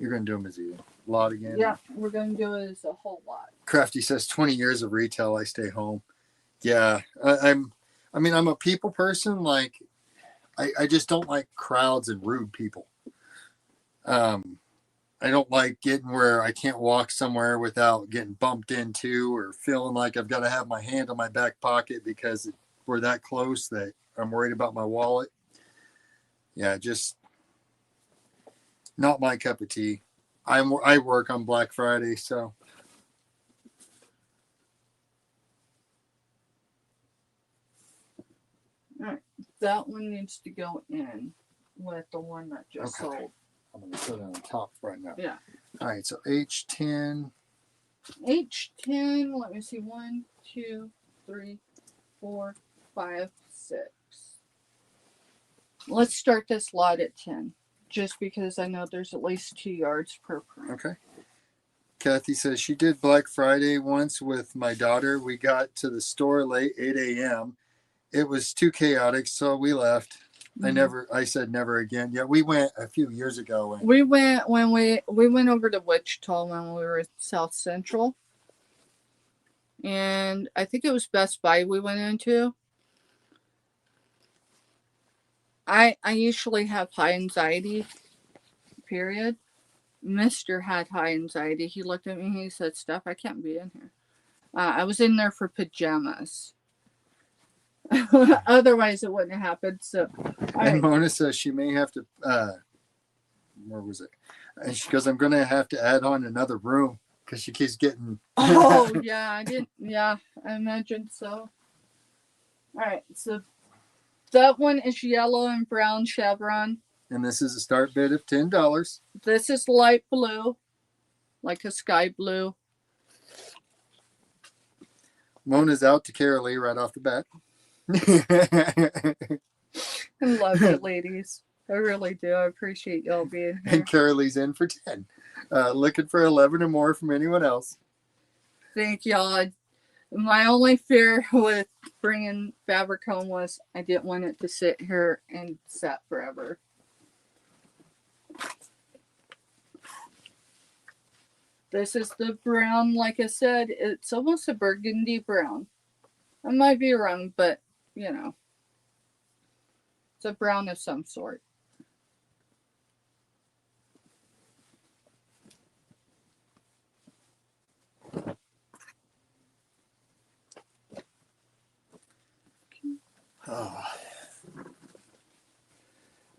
You're going to do them as a lot again? Yeah, we're gonna do it as a whole lot. Crafty says 20 years of retail, I stay home. Yeah, I'm a people person. Like, I just don't like crowds and rude people. I don't like getting where I can't walk somewhere without getting bumped into or feeling like I've got to have my hand on my back pocket because we're that close that I'm worried about my wallet. Yeah, just not my cup of tea. I work on Black Friday, so. All right, that one needs to go in with the one that just sold. I'm going to put it on top right now. Yeah. All right, so H10. H10, let me see. 1, 2, 3, 4, 5, 6. Let's start this lot at 10, just because I know there's at least 2 yards per print. Okay. Kathy says she did Black Friday once with my daughter. We got to the store late, 8 a.m. It was too chaotic, so we left. I said never again. Yeah, we went a few years ago. We went when we went over to Wichita when we were at South Central. And I think it was Best Buy we went into. I usually have high anxiety, period. Mr. had high anxiety. He looked at me and he said, Steph, I can't be in here. I was in there for pajamas. Otherwise, it wouldn't have happened. So, and Mona says she may have to, where was it? And she goes, I'm going to have to add on another room because she keeps getting. Oh, yeah, I didn't. Yeah, I imagine so. All right, so that one is yellow and brown chevron. And this is a start bid of $10. This is light blue, like a sky blue. Mona's out to Carolee right off the bat. I love it, ladies. I really do. I appreciate y'all being here. And Carolee's in for 10. Looking for 11 or more from anyone else. Thank y'all. My only fear with bringing fabric home was I didn't want it to sit here and set forever. This is the brown, like I said, it's almost a burgundy brown. I might be wrong, but you know, it's a brown of some sort. Oh.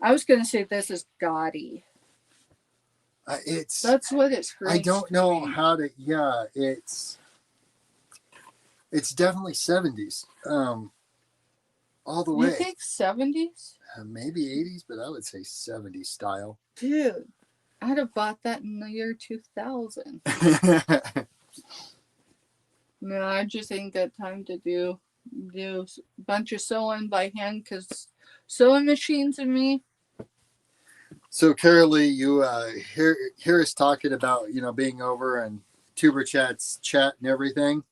I was going to say this is gaudy. That's what it screams. I don't know how to. Yeah, it's definitely 70s. All the way. You think 70s? Maybe 80s, but I would say 70s style. Dude, I'd have bought that in the year 2000. No, I just ain't got time to do a bunch of sewing by hand because sewing machines and me. So, Carolee, you hear us talking about, being over and Tuber Chat's chat and everything.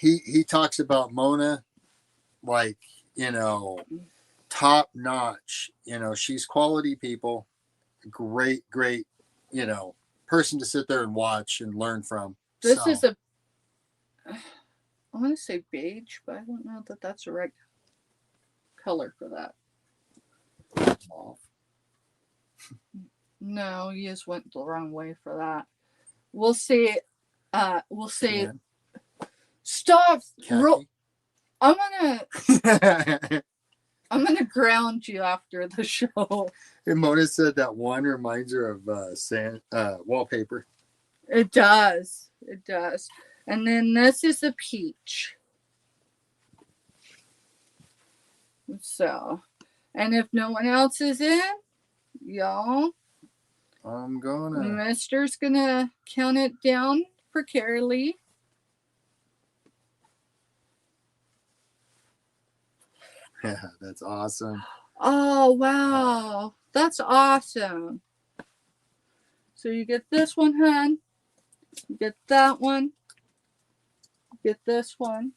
He talks about Mona like, top notch. She's quality people. Great, person to sit there and watch and learn from. This is I want to say beige, but I don't know that that's the right color for that. flip them off. No, you just went the wrong way for that. We'll say, Man, stop. Kathy. I'm gonna ground you after the show. And Mona said that one reminds her of wallpaper. It does. It does. And then this is a peach. So, and if no one else is in, y'all, I'm gonna. Mister's gonna count it down for Carolee. Yeah, that's awesome. Oh, wow. That's awesome. So you get this one, hun. You get that one. You get this one.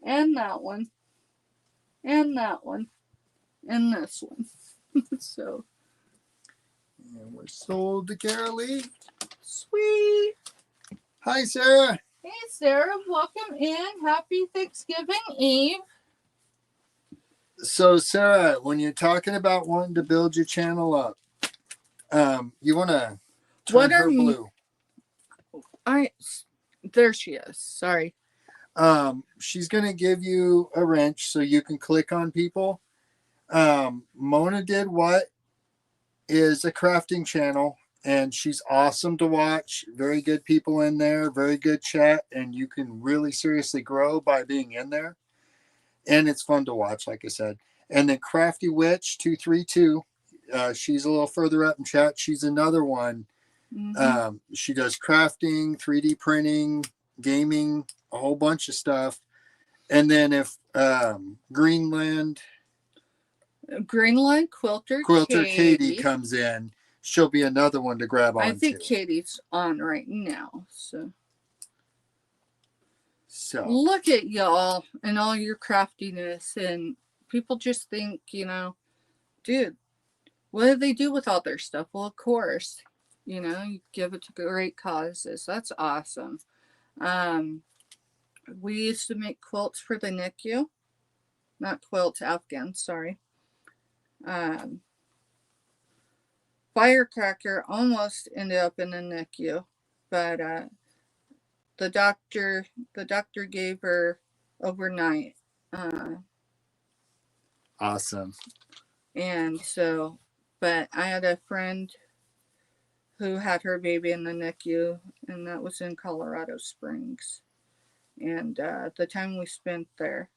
And that one. And that one. And this one. So. And we're sold to Carolee. Sweet. Hi, Sarah. Hey, Sarah. Welcome in. Happy Thanksgiving Eve. So, Sarah, when you're talking about wanting to build your channel up, you want to turn her blue. There she is. Sorry. She's going to give you a wrench so you can click on people. Mona did what is a crafting channel, and she's awesome to watch. Very good people in there, very good chat, and you can really seriously grow by being in there. And it's fun to watch, like I said. And then Crafty Witch 232, she's a little further up in chat. She's another one. Mm-hmm. She does crafting, 3D printing, gaming, a whole bunch of stuff. And then if Greenland Quilter Katie comes in, she'll be another one to grab on. I think Katie's on right now. So look at y'all and all your craftiness, and people just think, dude, what do they do with all their stuff? Well, of course, you give it to great causes. That's awesome. We used to make quilts for the NICU. Not quilts, Afghans, sorry. Firecracker almost ended up in the NICU, but the doctor gave her overnight. Awesome. And so, but I had a friend who had her baby in the NICU, and that was in Colorado Springs. And the time we spent there,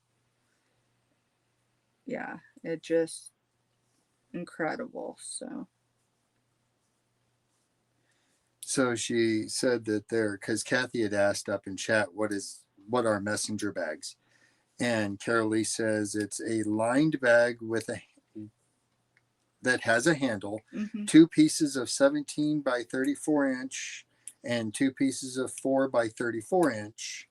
yeah, it just incredible. So she said that because Kathy had asked up in chat, what are messenger bags? And Carolee says it's a lined bag that has a handle, mm-hmm. 2 pieces of 17 by 34 inch, and 2 pieces of 4 by 34 inch.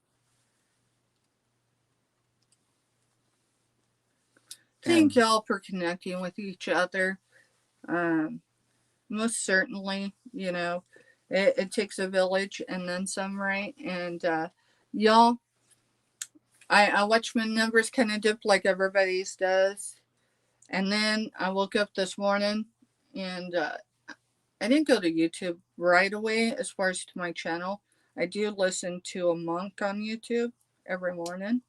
Thank y'all for connecting with each other. Most certainly, it takes a village and then some, right? And y'all, I watch my numbers kind of dip like everybody's does. And then I woke up this morning and I didn't go to YouTube right away as far as to my channel. I do listen to a monk on YouTube every morning.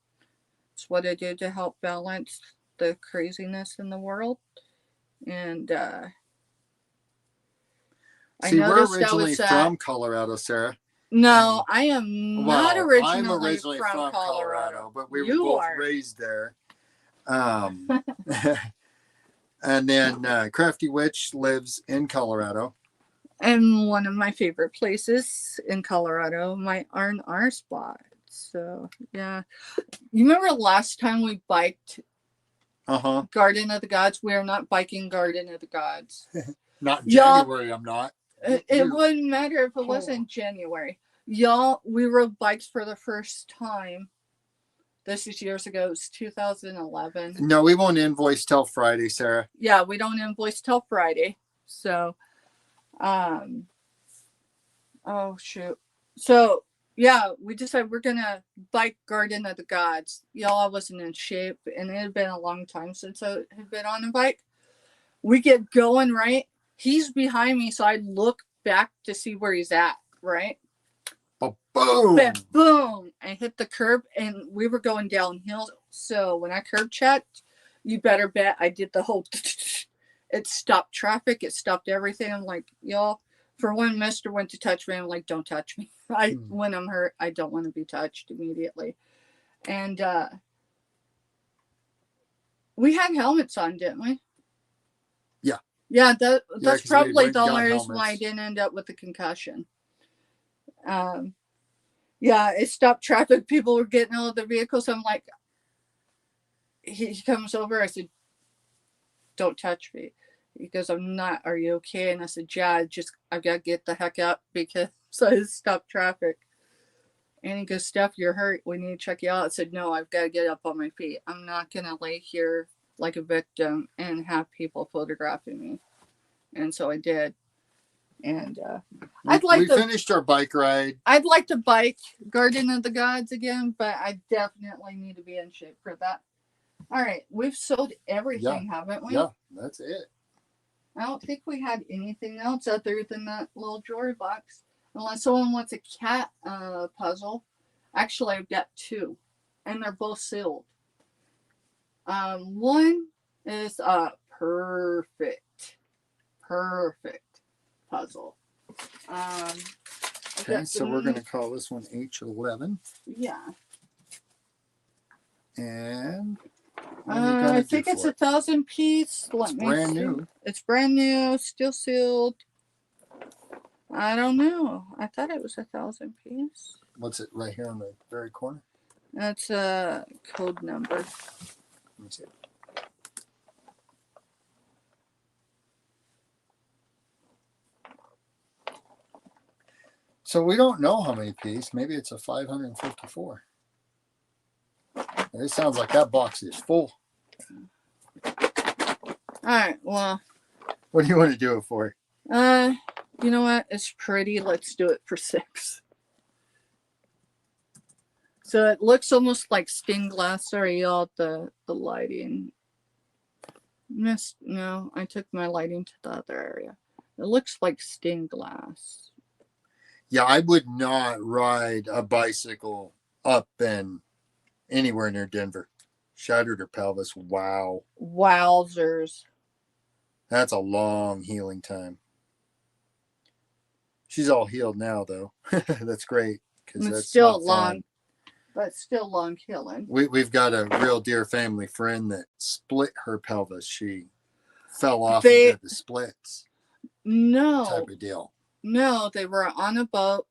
It's what I do to help balance the craziness in the world. And see, we're originally from Colorado, Sarah. No, I am not originally, I'm originally from Colorado, but we were both raised there. And then Crafty Witch lives in Colorado. And one of my favorite places in Colorado, my R&R spot. So, yeah. You remember last time we biked Garden of the Gods? We are not biking Garden of the Gods. Not in January, I'm not. It wouldn't matter if it wasn't January. Y'all, we rode bikes for the first time. This is years ago. It was 2011. No, we won't invoice till Friday, Sarah. Yeah, we don't invoice till Friday. So, oh, shoot. So, yeah, we decided we're going to bike Garden of the Gods. Y'all, I wasn't in shape, and it had been a long time since I had been on a bike. We get going, right? He's behind me, so I look back to see where he's at, right? Boom! But boom! I hit the curb, and we were going downhill. So when I curb checked, you better bet I did the whole. It stopped traffic. It stopped everything. I'm like, y'all. For one, Mister went to touch me. I'm like, don't touch me. When I'm hurt, I don't want to be touched immediately. And we had helmets on, didn't we? Yeah. Yeah, that's probably the only reason helmets. why I didn't end up with a concussion. Yeah, it stopped traffic. People were getting out of the vehicles. I'm like, he comes over. I said, don't touch me. He goes, I'm not. Are you okay? And I said, yeah, I've got to get the heck up because I stopped traffic. And he goes, Steph, you're hurt. We need to check you out. I said, no, I've got to get up on my feet. I'm not going to lay here like a victim and have people photographing me. And so I did. And we finished our bike ride. I'd like to bike Garden of the Gods again, but I definitely need to be in shape for that. All right, we've sold everything, haven't we? Yeah, that's it. I don't think we had anything else other than that little jewelry box. Unless someone wants a cat puzzle. Actually, I've got two, and they're both sealed. One is a perfect puzzle. Okay, so we're going to call this one H11. Yeah. And I think it's 1,000 piece. Let me brand see. new. It's brand new, still sealed. I don't know. I thought it was 1,000 piece. What's it right here on the very corner? That's a code number. Let me see. So we don't know how many pieces. Maybe it's a 554. It sounds like that box is full. All right. Well. What do you want to do it for? You know what? It's pretty. Let's do it for 6. So it looks almost like stained glass. Sorry, y'all. The lighting. No, I took my lighting to the other area. It looks like stained glass. Yeah, I would not ride a bicycle up and anywhere near Denver. Shattered her pelvis. Wow. Wowzers. That's a long healing time. She's all healed now, though. That's great. Because that's still long, but still long healing. We've got a real dear family friend that split her pelvis. She fell off and did the splits. No. Type of deal. No, they were on a boat.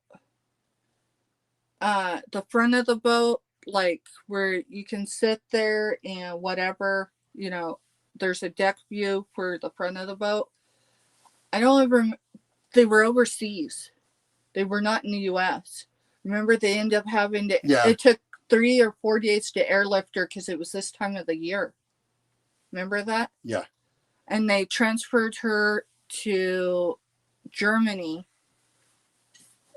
The front of the boat, like where you can sit there and whatever, there's a deck view for the front of the boat. I don't ever. They were overseas. They were not in the U.S. Remember, they ended up having to. Yeah. It took 3 or 4 days to airlift her because it was this time of the year. Remember that? Yeah. And they transferred her to Germany.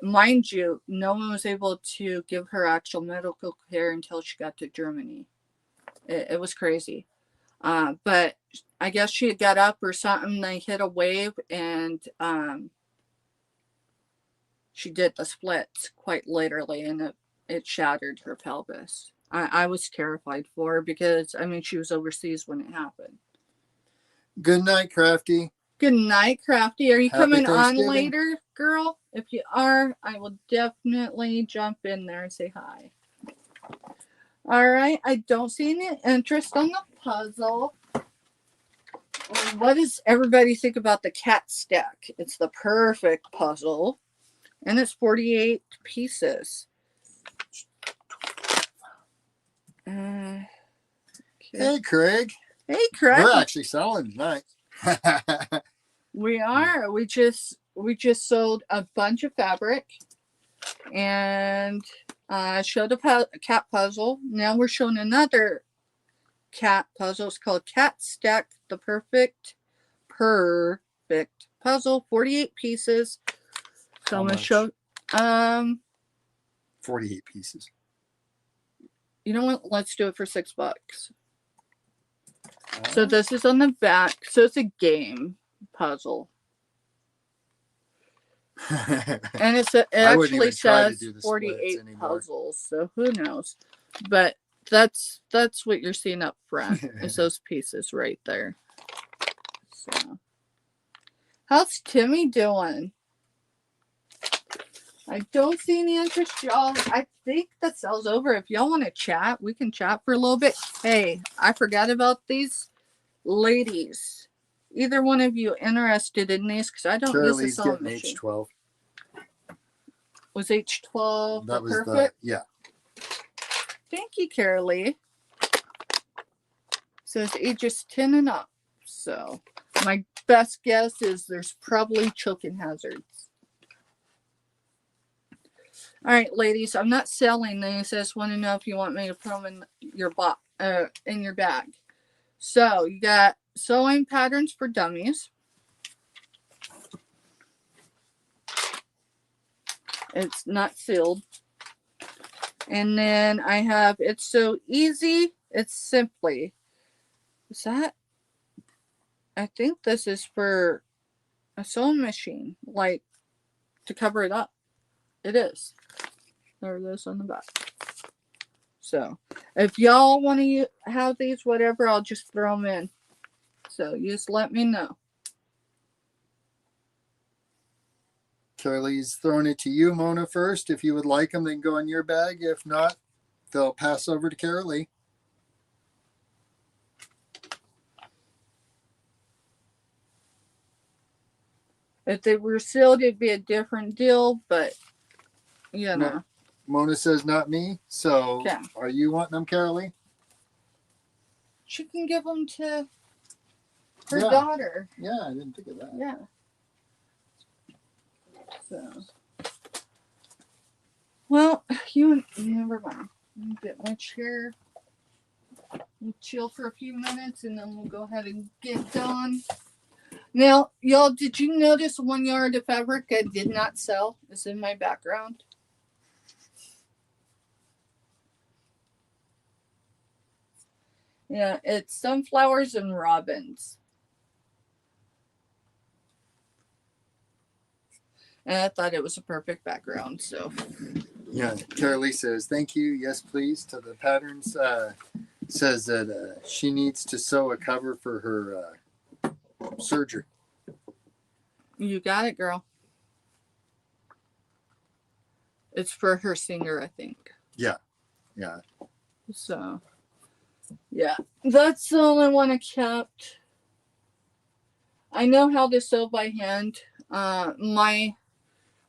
Mind you, no one was able to give her actual medical care until she got to Germany. It was crazy. But I guess she had got up or something. They hit a wave and she did the splits quite literally, and it shattered her pelvis. I was terrified for her because, she was overseas when it happened. Good night, Crafty. Good night, Crafty. Are you coming on Thanksgiving. later, girl? If you are, I will definitely jump in there and say hi. All right. I don't see any interest on the puzzle. What does everybody think about the cat stack? It's the perfect puzzle. And it's 48 pieces. Okay. Hey, Craig. Hey, Craig. We're actually selling tonight. We are. We just sold a bunch of fabric and showed a cat puzzle. Now we're showing another cat puzzle. It's called Cat Stack, the perfect puzzle. 48 pieces. So I'm gonna show 48 pieces. You know what? Let's do it for $6. So this is on the back. So it's a game puzzle. And it actually says 48 puzzles. So who knows? But that's what you're seeing up front. Is those pieces right there. So how's Timmy doing? I don't see any interest, y'all. I think the sale's over. If y'all want to chat, we can chat for a little bit. Hey, I forgot about these ladies. Either one of you interested in these? Because I don't use the sewing machine. H12. Was H12 that was perfect? Yeah. Thank you, Carolee. So it's ages 10 and up. So my best guess is there's probably choking hazards. All right, ladies, I'm not selling these. I just want to know if you want me to put them in your bag. So you got sewing patterns for dummies. It's not sealed. And then I have It's So Easy, It's Simply. Is that? I think this is for a sewing machine, like to cover it up. It is. There it is on the back. So if y'all want to have these, whatever, I'll just throw them in. So you just let me know. Charlie's throwing it to you, Mona, first. If you would like them, then go in your bag. If not, they'll pass over to Carolee. If they were sealed, it'd be a different deal, but you know. No, Mona says not me. So okay. Are you wanting them, Carolee? She can give them to her daughter. Yeah, I didn't think of that. Yeah. So, well, you never mind. Let me get my chair. We'll chill for a few minutes and then we'll go ahead and get done. Now, y'all, did you notice 1 yard of fabric I did not sell is in my background? Yeah, it's sunflowers and robins. And I thought it was a perfect background, so. Yeah, Carolee says, thank you, yes, please, to the patterns. Says that she needs to sew a cover for her surgery. You got it, girl. It's for her singer, I think. Yeah. So, yeah, that's the only one I kept. I know how to sew by hand.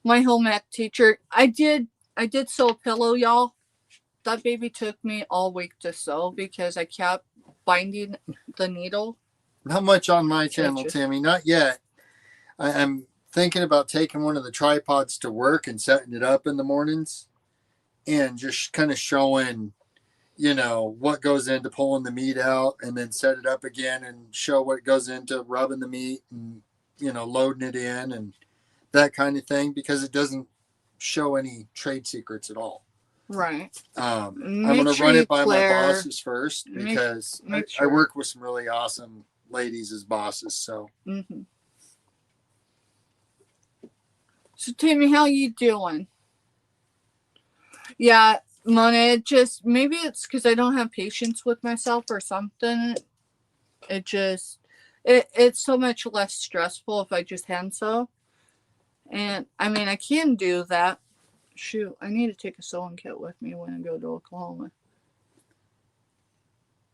My home ec teacher, I did sew a pillow, y'all. That baby took me all week to sew because I kept binding the needle. Not much on my channel, Tammy. Not yet. I'm thinking about taking one of the tripods to work and setting it up in the mornings and just kind of showing, what goes into pulling the meat out and then set it up again and show what goes into rubbing the meat and, loading it in and that kind of thing, because it doesn't show any trade secrets at all. Right. I'm going to run it by my bosses first because I work with some really awesome ladies as bosses. So. Mm-hmm. So, Timmy, how you doing? Yeah, Mona, maybe it's because I don't have patience with myself or something. It's so much less stressful if I just hand sew. And, I mean, I can do that. Shoot, I need to take a sewing kit with me when I go to Oklahoma.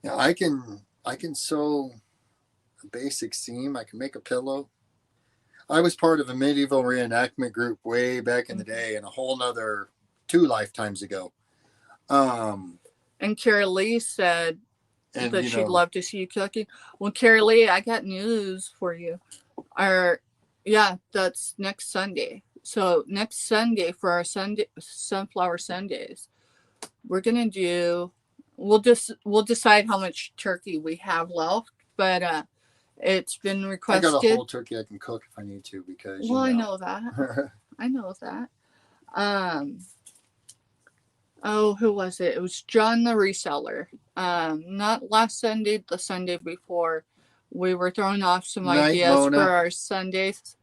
Yeah, I can sew a basic seam. I can make a pillow. I was part of a medieval reenactment group way back in the day and a whole nother 2 lifetimes ago. And Carolee said that she'd love to see you cooking. Well, Carolee, I got news for you. That's next Sunday. So next Sunday for our Sunflower Sundays, we're gonna do. We'll decide how much turkey we have left, but it's been requested. I got a whole turkey I can cook if I need to because. Well, I know that. I know that. Oh, who was it? It was John the reseller. Not last Sunday, the Sunday before. We were throwing off some Night, ideas Mona. for our Sundays.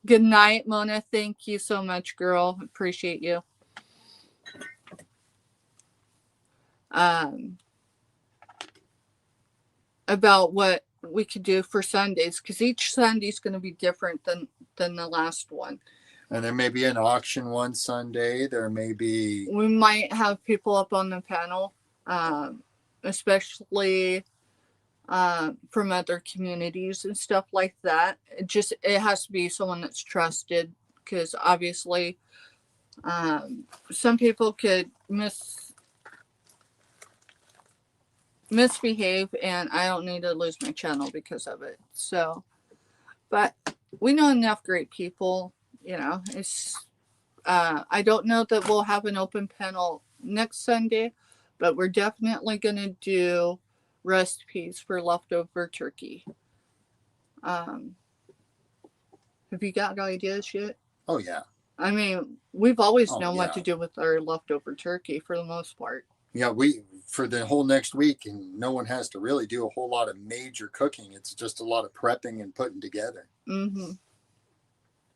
Good night, Mona. Thank you so much, girl. Appreciate you. About what we could do for Sundays, because each Sunday is going to be different than the last one. And there may be an auction one Sunday. There may be. We might have people up on the panel, especially from other communities and stuff like that. It has to be someone that's trusted, because obviously some people could misbehave, and I don't need to lose my channel because of it. So, but we know enough great people. It's I don't know that we'll have an open panel next Sunday, but we're definitely going to do recipes for leftover turkey. Have you got ideas yet? Oh, yeah. I mean, we've always known what to do with our leftover turkey for the most part. Yeah, for the whole next week, and no one has to really do a whole lot of major cooking. It's just a lot of prepping and putting together. Mm-hmm.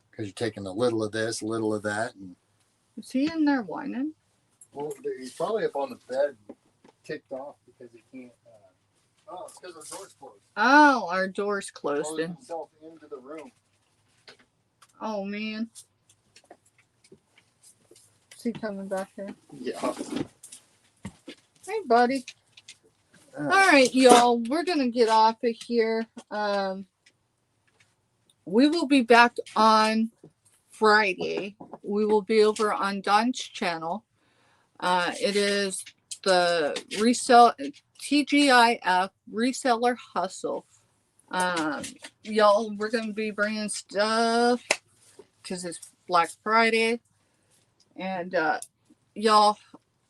Because you're taking a little of this, a little of that. And is he in there whining? Well, he's probably up on the bed, ticked off because he can't. It's because our door's closed. Oh, our door's closed. Closed himself into the room. Oh, man. Is he coming back here? Yeah. Hey, buddy. All right, y'all. We're going to get off of here. We will be back on Friday. We will be over on Don's channel. It is the TGIF Reseller Hustle. Y'all, we're going to be bringing stuff because it's Black Friday. And y'all,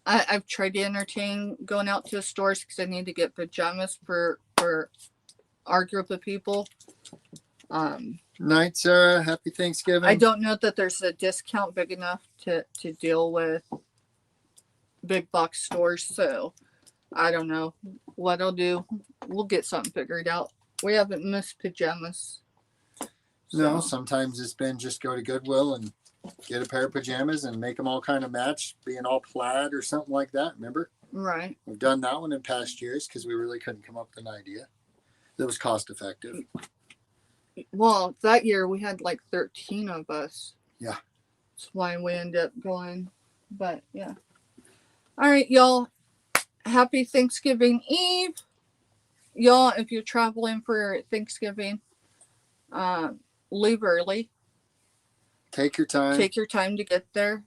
I've tried to entertain going out to the stores because I need to get pajamas for our group of people. Night, Sarah. Happy Thanksgiving. I don't know that there's a discount big enough to deal with big box stores, so I don't know what I'll do. We'll get something figured out. We haven't missed pajamas. No, sometimes it's been just go to Goodwill and get a pair of pajamas and make them all kind of match, being all plaid or something like that. Remember? Right. We've done that one in past years because we really couldn't come up with an idea that was cost effective. Well, that year we had like 13 of us. Yeah. That's why we ended up going. But yeah. All right, y'all. Happy Thanksgiving Eve. Y'all, if you're traveling for Thanksgiving, leave early. Take your time. Take your time to get there.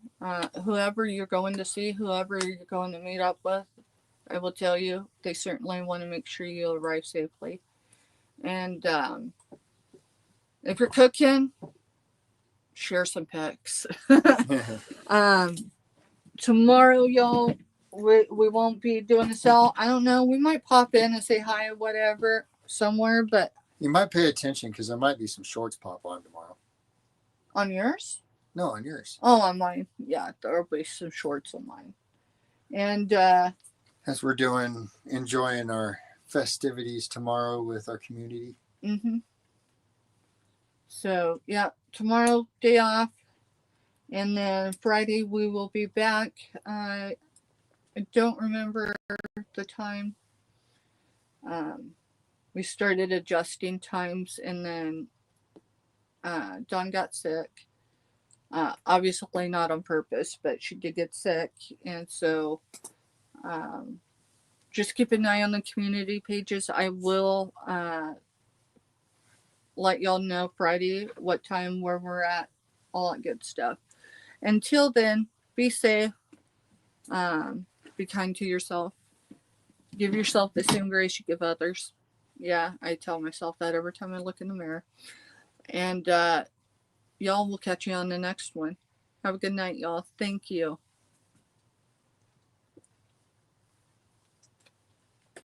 Whoever you're going to see, whoever you're going to meet up with, I will tell you, they certainly want to make sure you arrive safely. And if you're cooking, share some pics. Tomorrow, y'all, we won't be doing a sale. I don't know. We might pop in and say hi or whatever somewhere, but you might pay attention because there might be some shorts pop on tomorrow. On yours? No, on yours. Oh, on mine. Yeah, there'll be some shorts on mine. And as we're enjoying our festivities tomorrow with our community. Mm-hmm. So, yeah, tomorrow, day off. And then Friday, we will be back. I don't remember the time. We started adjusting times, and then Dawn got sick. Obviously not on purpose, but she did get sick. And so just keep an eye on the community pages. I will let y'all know Friday what time, where we're at, all that good stuff. Until then, be safe. Be kind to yourself. Give yourself the same grace you give others. Yeah, I tell myself that every time I look in the mirror. And y'all, will catch you on the next one. Have a good night, y'all. Thank you.